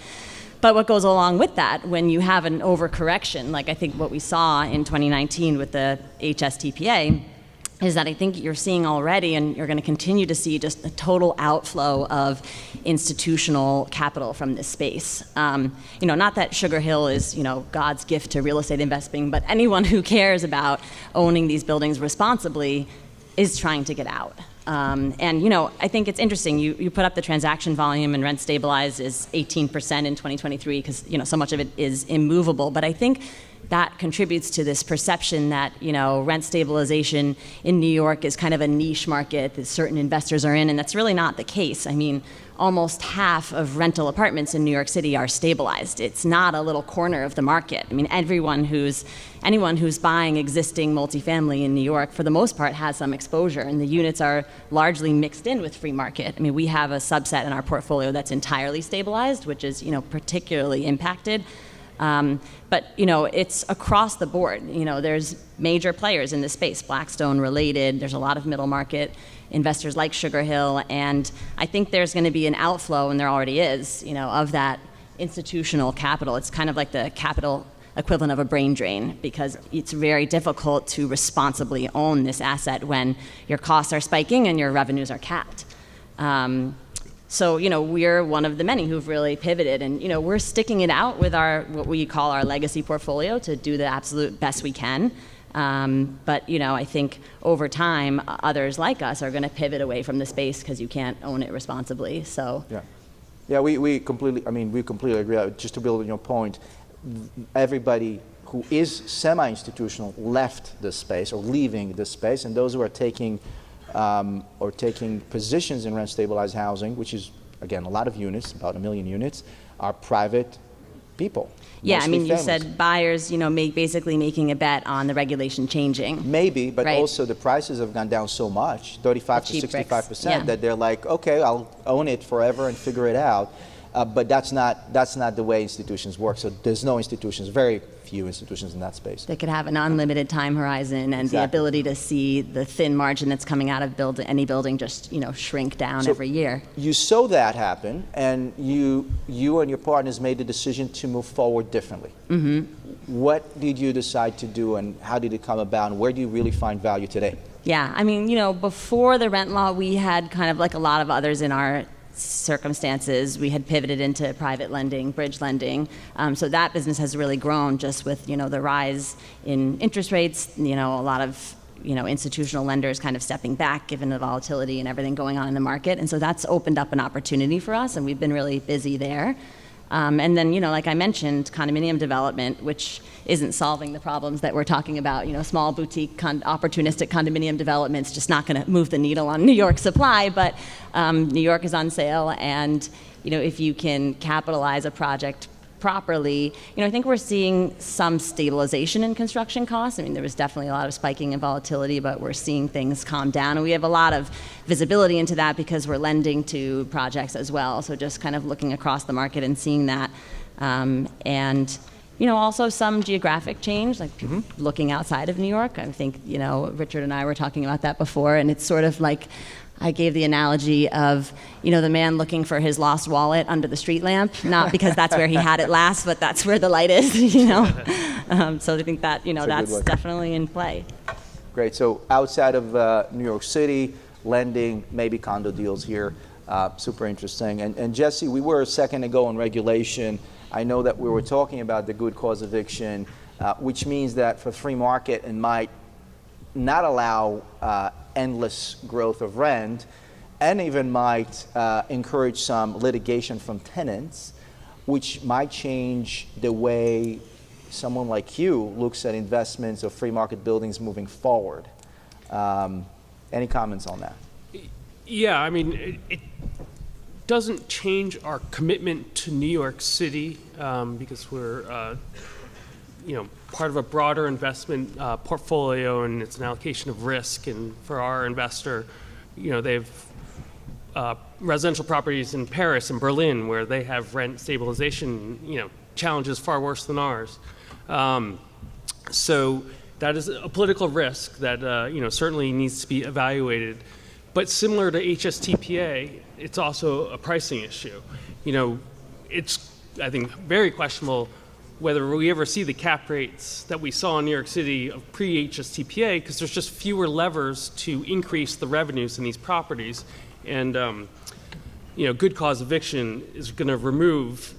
what goes along with that, when you have an overcorrection, like I think what we saw in 2019 with the HSTPA, is that I think you're seeing already, and you're going to continue to see, just a total outflow of institutional capital from this space. Not that Sugar Hill is, God's gift to real estate investing, but anyone who cares about owning these buildings responsibly is trying to get out. I think it's interesting. You put up the transaction volume, and rent stabilized is 18% in 2023 because so much of it is immovable. But I think that contributes to this perception that rent stabilization in New York is kind of a niche market that certain investors are in, and that's really not the case. I mean, almost half of rental apartments in New York City are stabilized. It's not a little corner of the market. I mean, anyone who's buying existing multifamily in New York, for the most part, has some exposure, and the units are largely mixed in with free market. I mean, we have a subset in our portfolio that's entirely stabilized, which is particularly impacted. But it's across the board. There's major players in this space, Blackstone related. There's a lot of middle market investors like Sugar Hill, and I think there's going to be an outflow, and there already is, of that institutional capital. It's kind of like the capital equivalent of a brain drain, because it's very difficult to responsibly own this asset when your costs are spiking and your revenues are capped. So, we're one of the many who've really pivoted, and, we're sticking it out with what we call our legacy portfolio to do the absolute best we can. But, I think over time, others like us are going to pivot away from the space because you can't own it responsibly. So, yeah, we completely agree. Just to build on your point, everybody who is semi-institutional left the space or leaving the space, and those who are taking positions in rent-stabilized housing, which is, again, a lot of units, about 1 million units, are private people. Yeah, mostly you families. said buyers, basically making a bet on the regulation changing. Maybe, but right. Also the prices have gone down so much, 35 to 65%, that they're like, okay, I'll own it forever and figure it out. But that's not the way institutions work. So there's no institutions, very few institutions in that space. They could have an unlimited time horizon and the ability to see the thin margin that's coming out of any building just shrink down every year. You saw that happen, and you and your partners made the decision to move forward differently. Mm-hmm. What did you decide to do, and how did it come about, and where do you really find value today? Yeah, before the rent law, we had kind of like a lot of others in our circumstances, we had pivoted into private lending, bridge lending. So that business has really grown just with, the rise in interest rates, a lot of, institutional lenders kind of stepping back given the volatility and everything going on in the market. And so that's opened up an opportunity for us, and we've been really busy there. And then, like I mentioned, condominium development, which isn't solving the problems that we're talking about. Small boutique, opportunistic condominium developments, just not going to move the needle on New York supply. But New York is on sale, and if you can capitalize a project properly, I think we're seeing some stabilization in construction costs. There was definitely a lot of spiking and volatility, but we're seeing things calm down, and we have a lot of visibility into that because we're lending to projects as well. So just kind of looking across the market and seeing that, and also some geographic change, like looking outside of New York. I think Richard and I were talking about that before, and it's sort of like, I gave the analogy of, the man looking for his lost wallet under the street lamp, not because that's where he had it last, but that's where the light is, So I think that, that's definitely in play. Great. So outside of New York City, lending, maybe condo deals here, super interesting. And Jesse, we were a second ago on regulation. I know that we were talking about the good cause eviction, which means that for free market it might not allow endless growth of rent, and even might encourage some litigation from tenants, which might change the way someone like you looks at investments of free market buildings moving forward. Any comments on that? Yeah, I mean, it doesn't change our commitment to New York City because we're, part of a broader investment portfolio, and it's an allocation of risk. And for our investor, they've residential properties in Paris and Berlin where they have rent stabilization, challenges far worse than ours. So that is a political risk that certainly needs to be evaluated. But similar to HSTPA, it's also a pricing issue. It's, I think, very questionable whether we ever see the cap rates that we saw in New York City of pre-HSTPA, because there's just fewer levers to increase the revenues in these properties. And good cause eviction is going to remove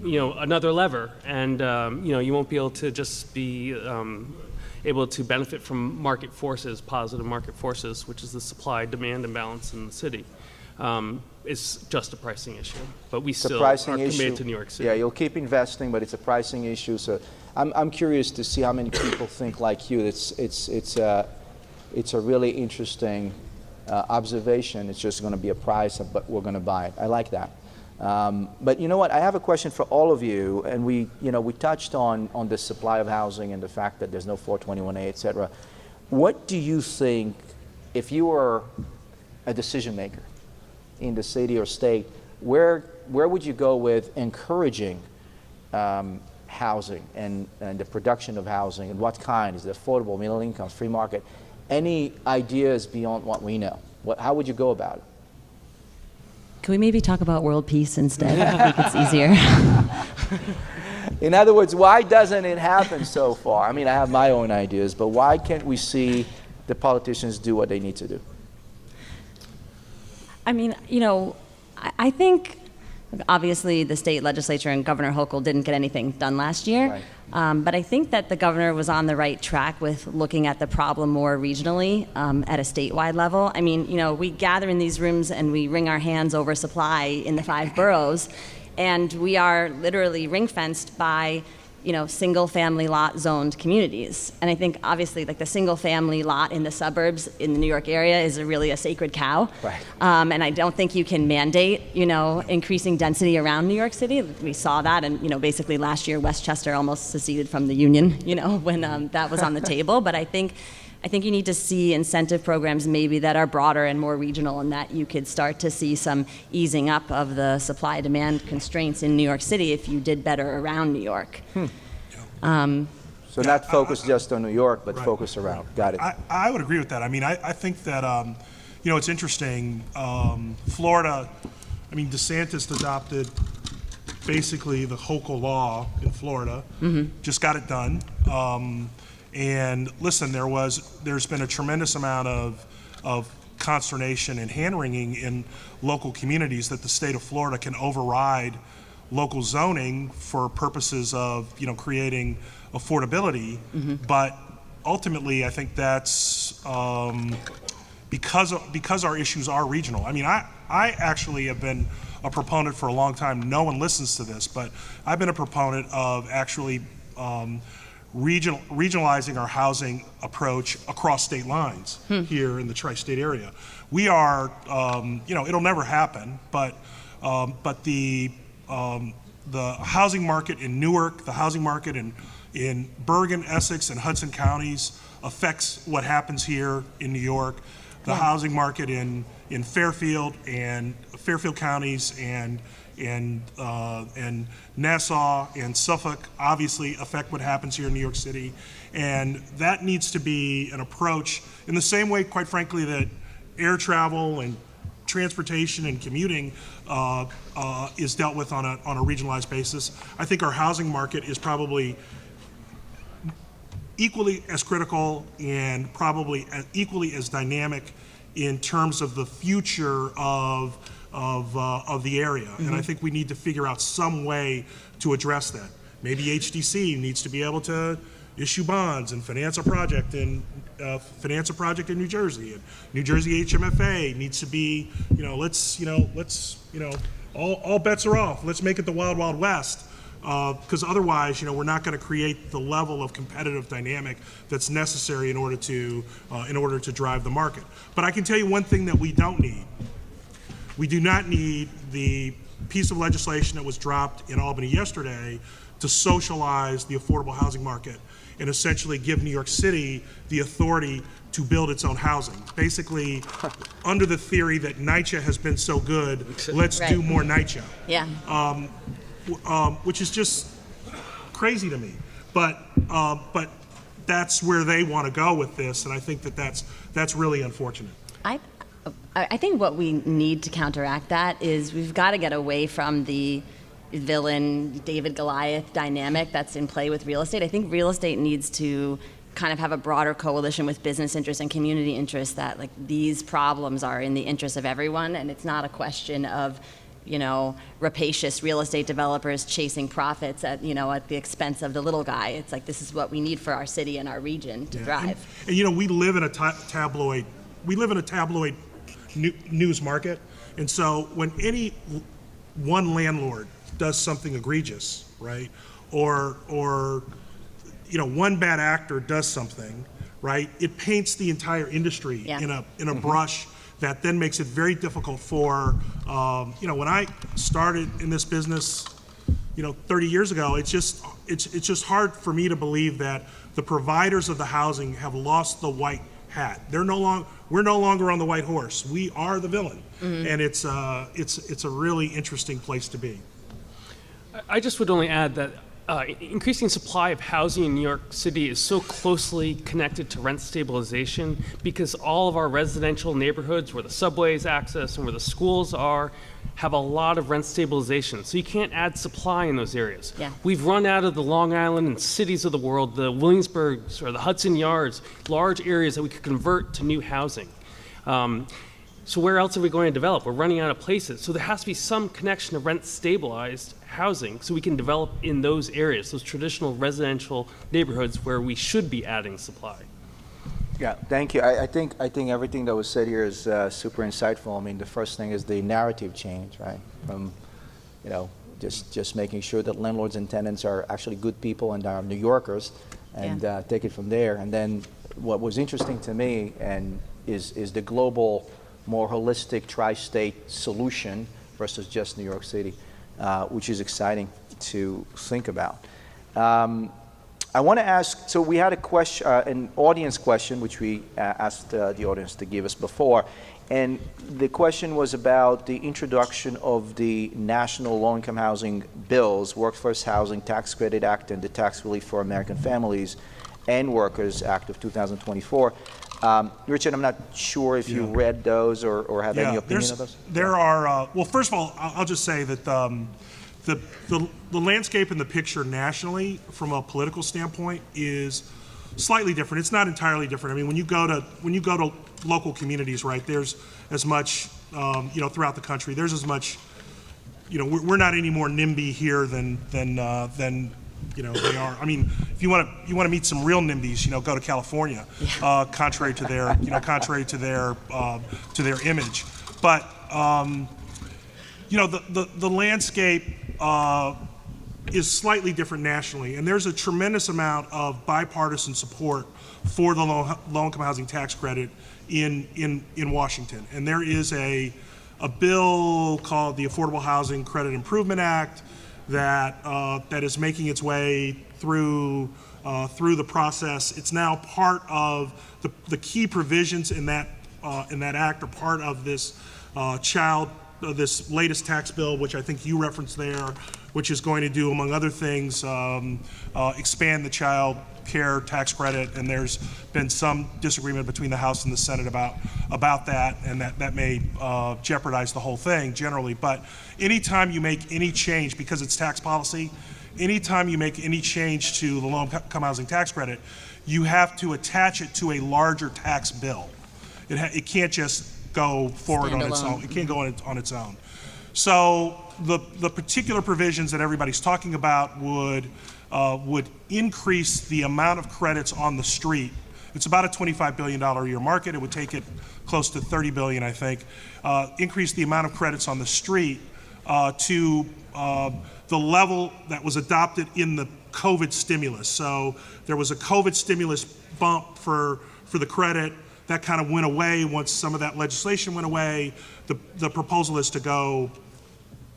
another lever, and you won't be able to just be able to benefit from market forces, positive market forces, which is the supply-demand imbalance in the city. It's just a pricing issue, but we still are committed to New York City. Yeah, you'll keep investing, but it's a pricing issue. So I'm curious to see how many people think like you. It's a really interesting observation. It's just going to be a price, but we're going to buy it. I like that. But you know what? I have a question for all of you, and we touched on the supply of housing and the fact that there's no 421A, et cetera. What do you think, if you were a decision maker in the city or state, where would you go with encouraging housing and the production of housing, and what kind? Is it affordable, middle income, free market? Any ideas beyond what we know? How would you go about it? Can we maybe talk about world peace instead? I think it's easier. In other words, why doesn't it happen so far? I mean, I have my own ideas, but why can't we see the politicians do what they need to do? I mean, I think obviously the state legislature and Governor Hochul didn't get anything done last year. Right. But I think that the governor was on the right track with looking at the problem more regionally at a statewide level. I mean, we gather in these rooms and we wring our hands over supply in the 5 boroughs, and we are literally ring-fenced by single family lot zoned communities. And I think obviously like the single family lot in the suburbs in the New York area is really a sacred cow. Right. And I don't think you can mandate, increasing density around New York City. We saw that, and basically last year Westchester almost seceded from the union, when that was on the table. But I think you need to see incentive programs maybe that are broader and more regional, and that you could start to see some easing up of the supply-demand constraints in New York City if you did better around New York. So not focus just on New York, but focus around. Got it. I would agree with that. I mean, I think that, it's interesting. Florida, DeSantis adopted basically the Hochul law in Florida, just got it done. And listen, there's been a tremendous amount of consternation and hand-wringing in local communities that the state of Florida can override local zoning for purposes of creating affordability. But ultimately, I think that's because our issues are regional. I mean, I actually have been a proponent for a long time. No one listens to this, but I've been a proponent of actually regionalizing our housing approach across state lines here in the tri-state area. We are, it'll never happen, but the housing market in Newark, the housing market in Bergen, Essex, and Hudson counties affects what happens here in New York. The housing market in Fairfield counties and Nassau and Suffolk obviously affect what happens here in New York City. And that needs to be an approach in the same way, quite frankly, that air travel and transportation and commuting is dealt with on a regionalized basis. I think our housing market is probably equally as critical and probably equally as dynamic in terms of the future of the area. And I think we need to figure out some way to address that. Maybe HDC needs to be able to issue bonds and finance a project in New Jersey. And New Jersey HMFA needs to be, all bets are off. Let's make it the Wild Wild West because otherwise, we're not going to create the level of competitive dynamic that's necessary in order to drive the market. But I can tell you one thing that we don't need. We do not need the piece of legislation that was dropped in Albany yesterday to socialize the affordable housing market and essentially give New York City the authority to build its own housing. Basically, under the theory that NYCHA has been so good, let's do more NYCHA. Yeah. Which is just crazy to me. But that's where they want to go with this, and I think that's really unfortunate. I think what we need to counteract that is we've got to get away from the villain David Goliath dynamic that's in play with real estate. I think real estate needs to kind of have a broader coalition with business interests and community interests that like these problems are in the interest of everyone, and it's not a question of rapacious real estate developers chasing profits at the expense of the little guy. It's like this is what we need for our city and our region to thrive. And we live in a tabloid news market, and so when any one landlord does something egregious, right, or one bad actor does something, right, it paints the entire industry in a brush that then makes it very difficult for, when I started in this business, 30 years ago, it's just hard for me to believe that the providers of the housing have lost the white hat. We're no longer on the white horse. We are the villain, and it's a really interesting place to be. I just would only add that increasing supply of housing in New York City is so closely connected to rent stabilization because all of our residential neighborhoods where the subways access and where the schools are have a lot of rent stabilization. So you can't add supply in those areas. Yeah. We've run out of the Long Island and cities of the world, the Williamsburgs or the Hudson Yards, large areas that we could convert to new housing. So where else are we going to develop? We're running out of places. So there has to be some connection of rent stabilized housing so we can develop in those areas, those traditional residential neighborhoods where we should be adding supply. Yeah, thank you. I think everything that was said here is super insightful. I mean, the first thing is the narrative change, right? From, just making sure that landlords and tenants are actually good people and are New Yorkers, and take it from there. And then what was interesting to me is the global, more holistic tri-state solution versus just New York City, which is exciting to think about. I want to ask, so we had a question, an audience question, which we asked the audience to give us before, and the question was about the introduction of the National Low-Income Housing Bills, Workforce Housing Tax Credit Act, and the Tax Relief for American Families and Workers Act of 2024. Richard, I'm not sure if you read those or have any opinion of those. There are, well, first of all, I'll just say that the landscape and the picture nationally from a political standpoint is slightly different. It's not entirely different. I mean, when you go to local communities, right, there's as much, throughout the country, there's as much, we're not any more NIMBY here than they are. I mean, if you want to meet some real NIMBYs, go to California, contrary to their image. But the landscape is slightly different nationally, and there's a tremendous amount of bipartisan support for the low-income housing tax credit in Washington. And there is a bill called the Affordable Housing Credit Improvement Act that is making its way through the process. It's now part of the key provisions in that act are part of this this latest tax bill, which I think you referenced there, which is going to do, among other things, expand the child care tax credit, and there's been some disagreement between the House and the Senate about that, and that may jeopardize the whole thing generally. But anytime you make any change, because it's tax policy, anytime you make any change to the low-income housing tax credit, you have to attach it to a larger tax bill. It can't just go forward on its own. It can't go on its own. So the particular provisions that everybody's talking about would increase the amount of credits on the street. It's about a $25 billion a year market. It would take it close to $30 billion, I think. Increase the amount of credits on the street to the level that was adopted in the COVID stimulus. So there was a COVID stimulus bump for the credit. That kind of went away once some of that legislation went away. The proposal is to go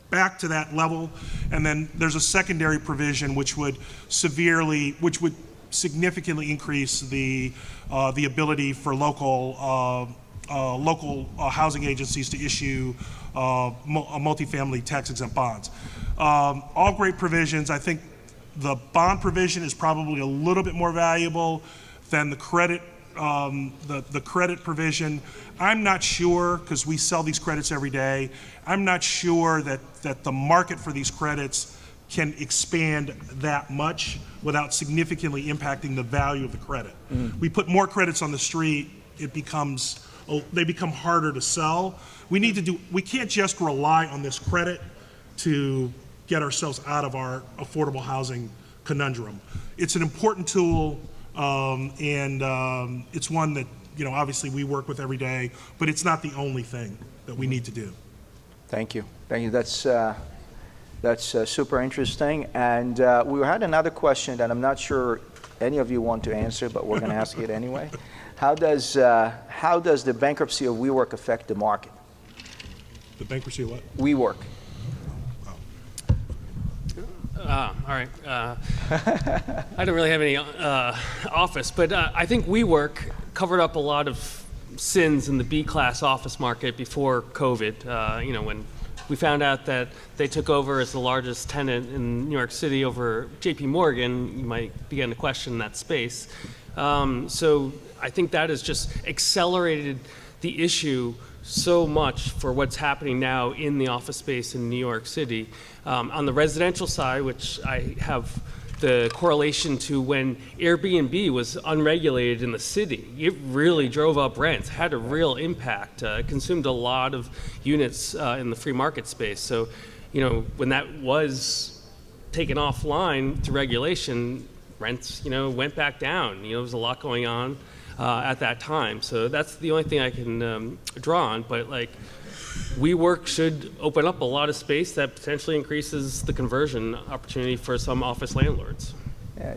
back to that level, and then there's a secondary provision which would significantly increase the ability for local housing agencies to issue multifamily tax-exempt bonds. All great provisions. I think the bond provision is probably a little bit more valuable than the credit. The credit provision, I'm not sure, because we sell these credits every day, I'm not sure that the market for these credits can expand that much without significantly impacting the value of the credit. We put more credits on the street, they become harder to sell. We can't just rely on this credit to get ourselves out of our affordable housing conundrum. It's an important tool. It's one that, obviously we work with every day, but it's not the only thing that we need to do. Thank you. Thank you. That's super interesting. And we had another question that I'm not sure any of you want to answer, but we're going to ask it anyway. How does the bankruptcy of WeWork affect the market? The bankruptcy of what? WeWork. All right. I don't really have any office, but I think WeWork covered up a lot of sins in the B-class office market before COVID. When we found out that they took over as the largest tenant in New York City over JP Morgan, you might begin to question that space. So I think that has just accelerated the issue so much for what's happening now in the office space in New York City. On the residential side, which I have the correlation to when Airbnb was unregulated in the city, it really drove up rents, had a real impact, consumed a lot of units in the free market space. So, when that was taken offline to regulation, rents, went back down. There was a lot going on at that time. So that's the only thing I can draw on. But WeWork should open up a lot of space that potentially increases the conversion opportunity for some office landlords. Yeah,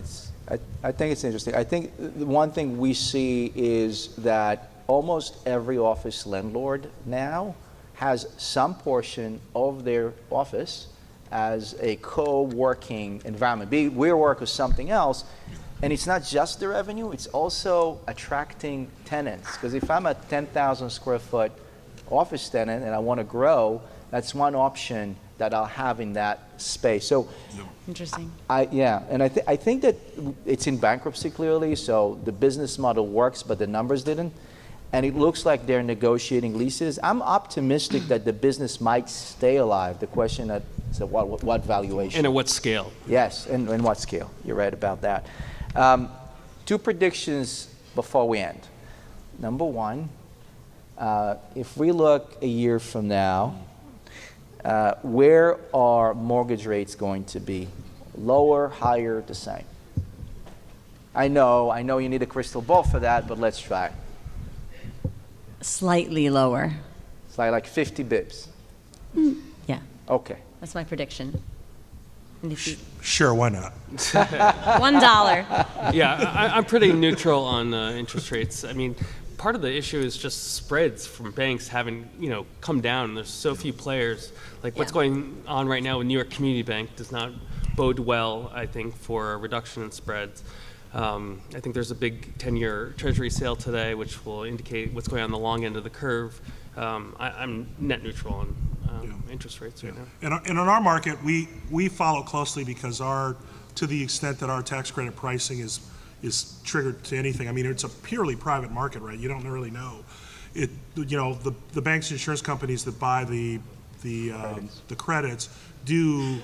I think it's interesting. I think the one thing we see is that almost every office landlord now has some portion of their office as a co-working environment. Be it WeWork or something else. And it's not just the revenue, it's also attracting tenants. Because if I'm a 10,000 square foot office tenant and I want to grow, that's one option that I'll have in that space. So, Interesting. I think that it's in bankruptcy clearly, so the business model works, but the numbers didn't. And it looks like they're negotiating leases. I'm optimistic that the business might stay alive. The question is what valuation? And at what scale? Yes, and what scale? You're right about that. Two predictions before we end. Number one, if we look a year from now, where are mortgage rates going to be? Lower, higher, the same? I know you need a crystal ball for that, but let's try. Slightly lower. It's like 50 bips. Yeah, Okay. that's my prediction. And if you- Sure, why not? $1. Yeah, I'm pretty neutral on interest rates. I mean, part of the issue is just spreads from banks having, come down. There's so few players. Like what's Yeah. going on right now with New York Community Bank does not bode well, I think, for a reduction in spreads. I think there's a big 10-year Treasury sale today, which will indicate what's going on the long end of the curve. I'm net neutral on interest rates right now. And in our market, we follow closely because to the extent that our tax credit pricing is triggered to anything. I mean, it's a purely private market, right? You don't really know. The banks and insurance companies that buy the credits do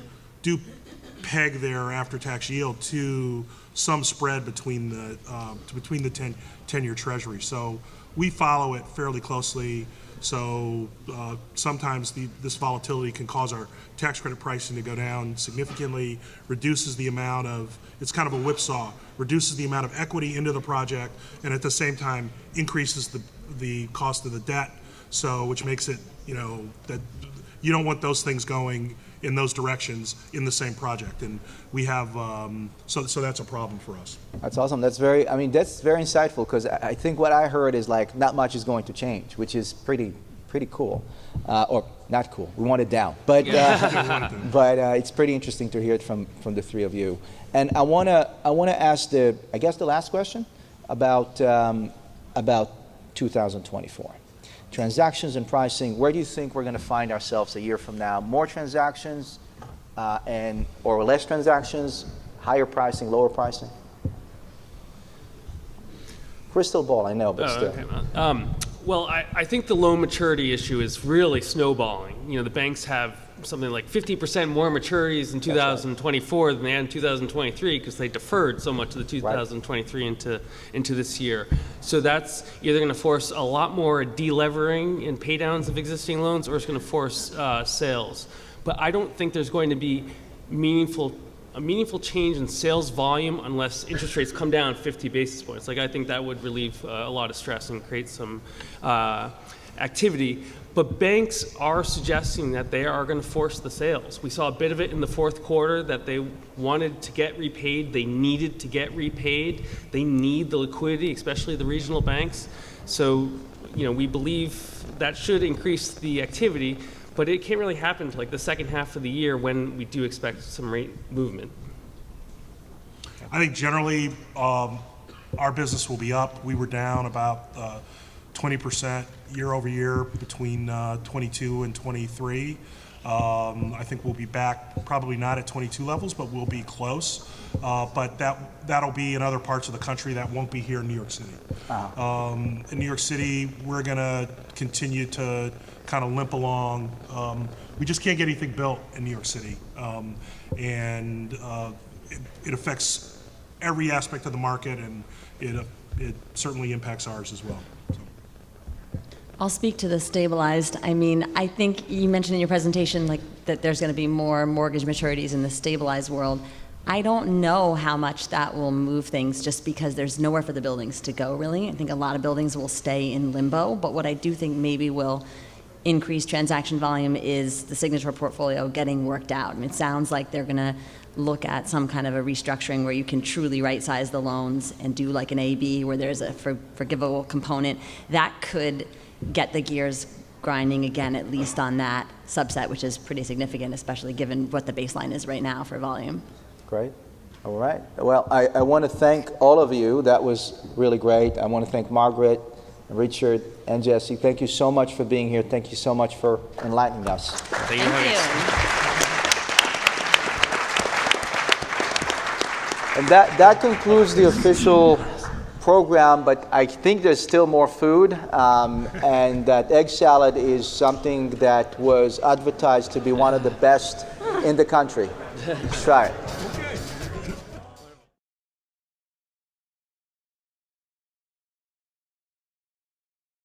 peg their after-tax yield to some spread between the 10-year Treasury. So we follow it fairly closely. So sometimes this volatility can cause our tax credit pricing to go down significantly, reduces the amount of, it's kind of a whipsaw, reduces the amount of equity into the project, and at the same time increases the cost of the debt. So which makes it, that you don't want those things going in those directions in the same project. And we have, so that's a problem for us. That's awesome. That's very insightful, because I think what I heard is like not much is going to change, which is pretty cool, or not cool. We want it down, but it's pretty interesting to hear it from the three of you. And I wanna ask the last question about 2024. Transactions and pricing. Where do you think we're going to find ourselves a year from now? More transactions, or less transactions? Higher pricing, lower pricing? Crystal ball, I know, but still. Okay. Well, I think the loan maturity issue is really snowballing. You know, the banks have something like 50% more maturities in 2024 than they had in 2023 because they deferred so much of the 2023 into this year. So that's either going to force a lot more delevering and pay downs of existing loans, or it's going to force sales. But I don't think there's going to be a meaningful change in sales volume unless interest rates come down 50 basis points. Like, I think that would relieve a lot of stress and create some activity. But banks are suggesting that they are going to force the sales. We saw a bit of it in the fourth quarter, that they wanted to get repaid. They needed to get repaid. They need the liquidity, especially the regional banks. So, you know, we believe that should increase the activity, but it can't really happen until like the second half of the year when we do expect some rate movement. I think generally our business will be up. We were down about 20% year over year between 22 and 23. I think we'll be back, probably not at 22 levels, but we'll be close. But that'll be in other parts of the country. That won't be here in New York City. In New York City, we're going to continue to kind of limp along. We just can't get anything built in New York City. And it affects every aspect of the market, and it certainly impacts ours as well. So. I'll speak to the stabilized. I mean, I think you mentioned in your presentation like that there's going to be more mortgage maturities in the stabilized world. I don't know how much that will move things, just because there's nowhere for the buildings to go, really. I think a lot of buildings will stay in limbo, but what I do think maybe will increase transaction volume is the Signature portfolio getting worked out. I mean, it sounds like they're going to look at some kind of a restructuring where you can truly right-size the loans and do like an A/B where there's a forgivable component. That could get the gears grinding again, at least on that subset, which is pretty significant, especially given what the baseline is right now for volume. Great. All right. Well, I want to thank all of you. That was really great. I want to thank Margaret, Richard, and Jesse. Thank you so much for being here. Thank you so much for enlightening us. Thank you. And that concludes the official program, but I think there's still more food, and that egg salad is something that was advertised to be one of the best in the country. Try it.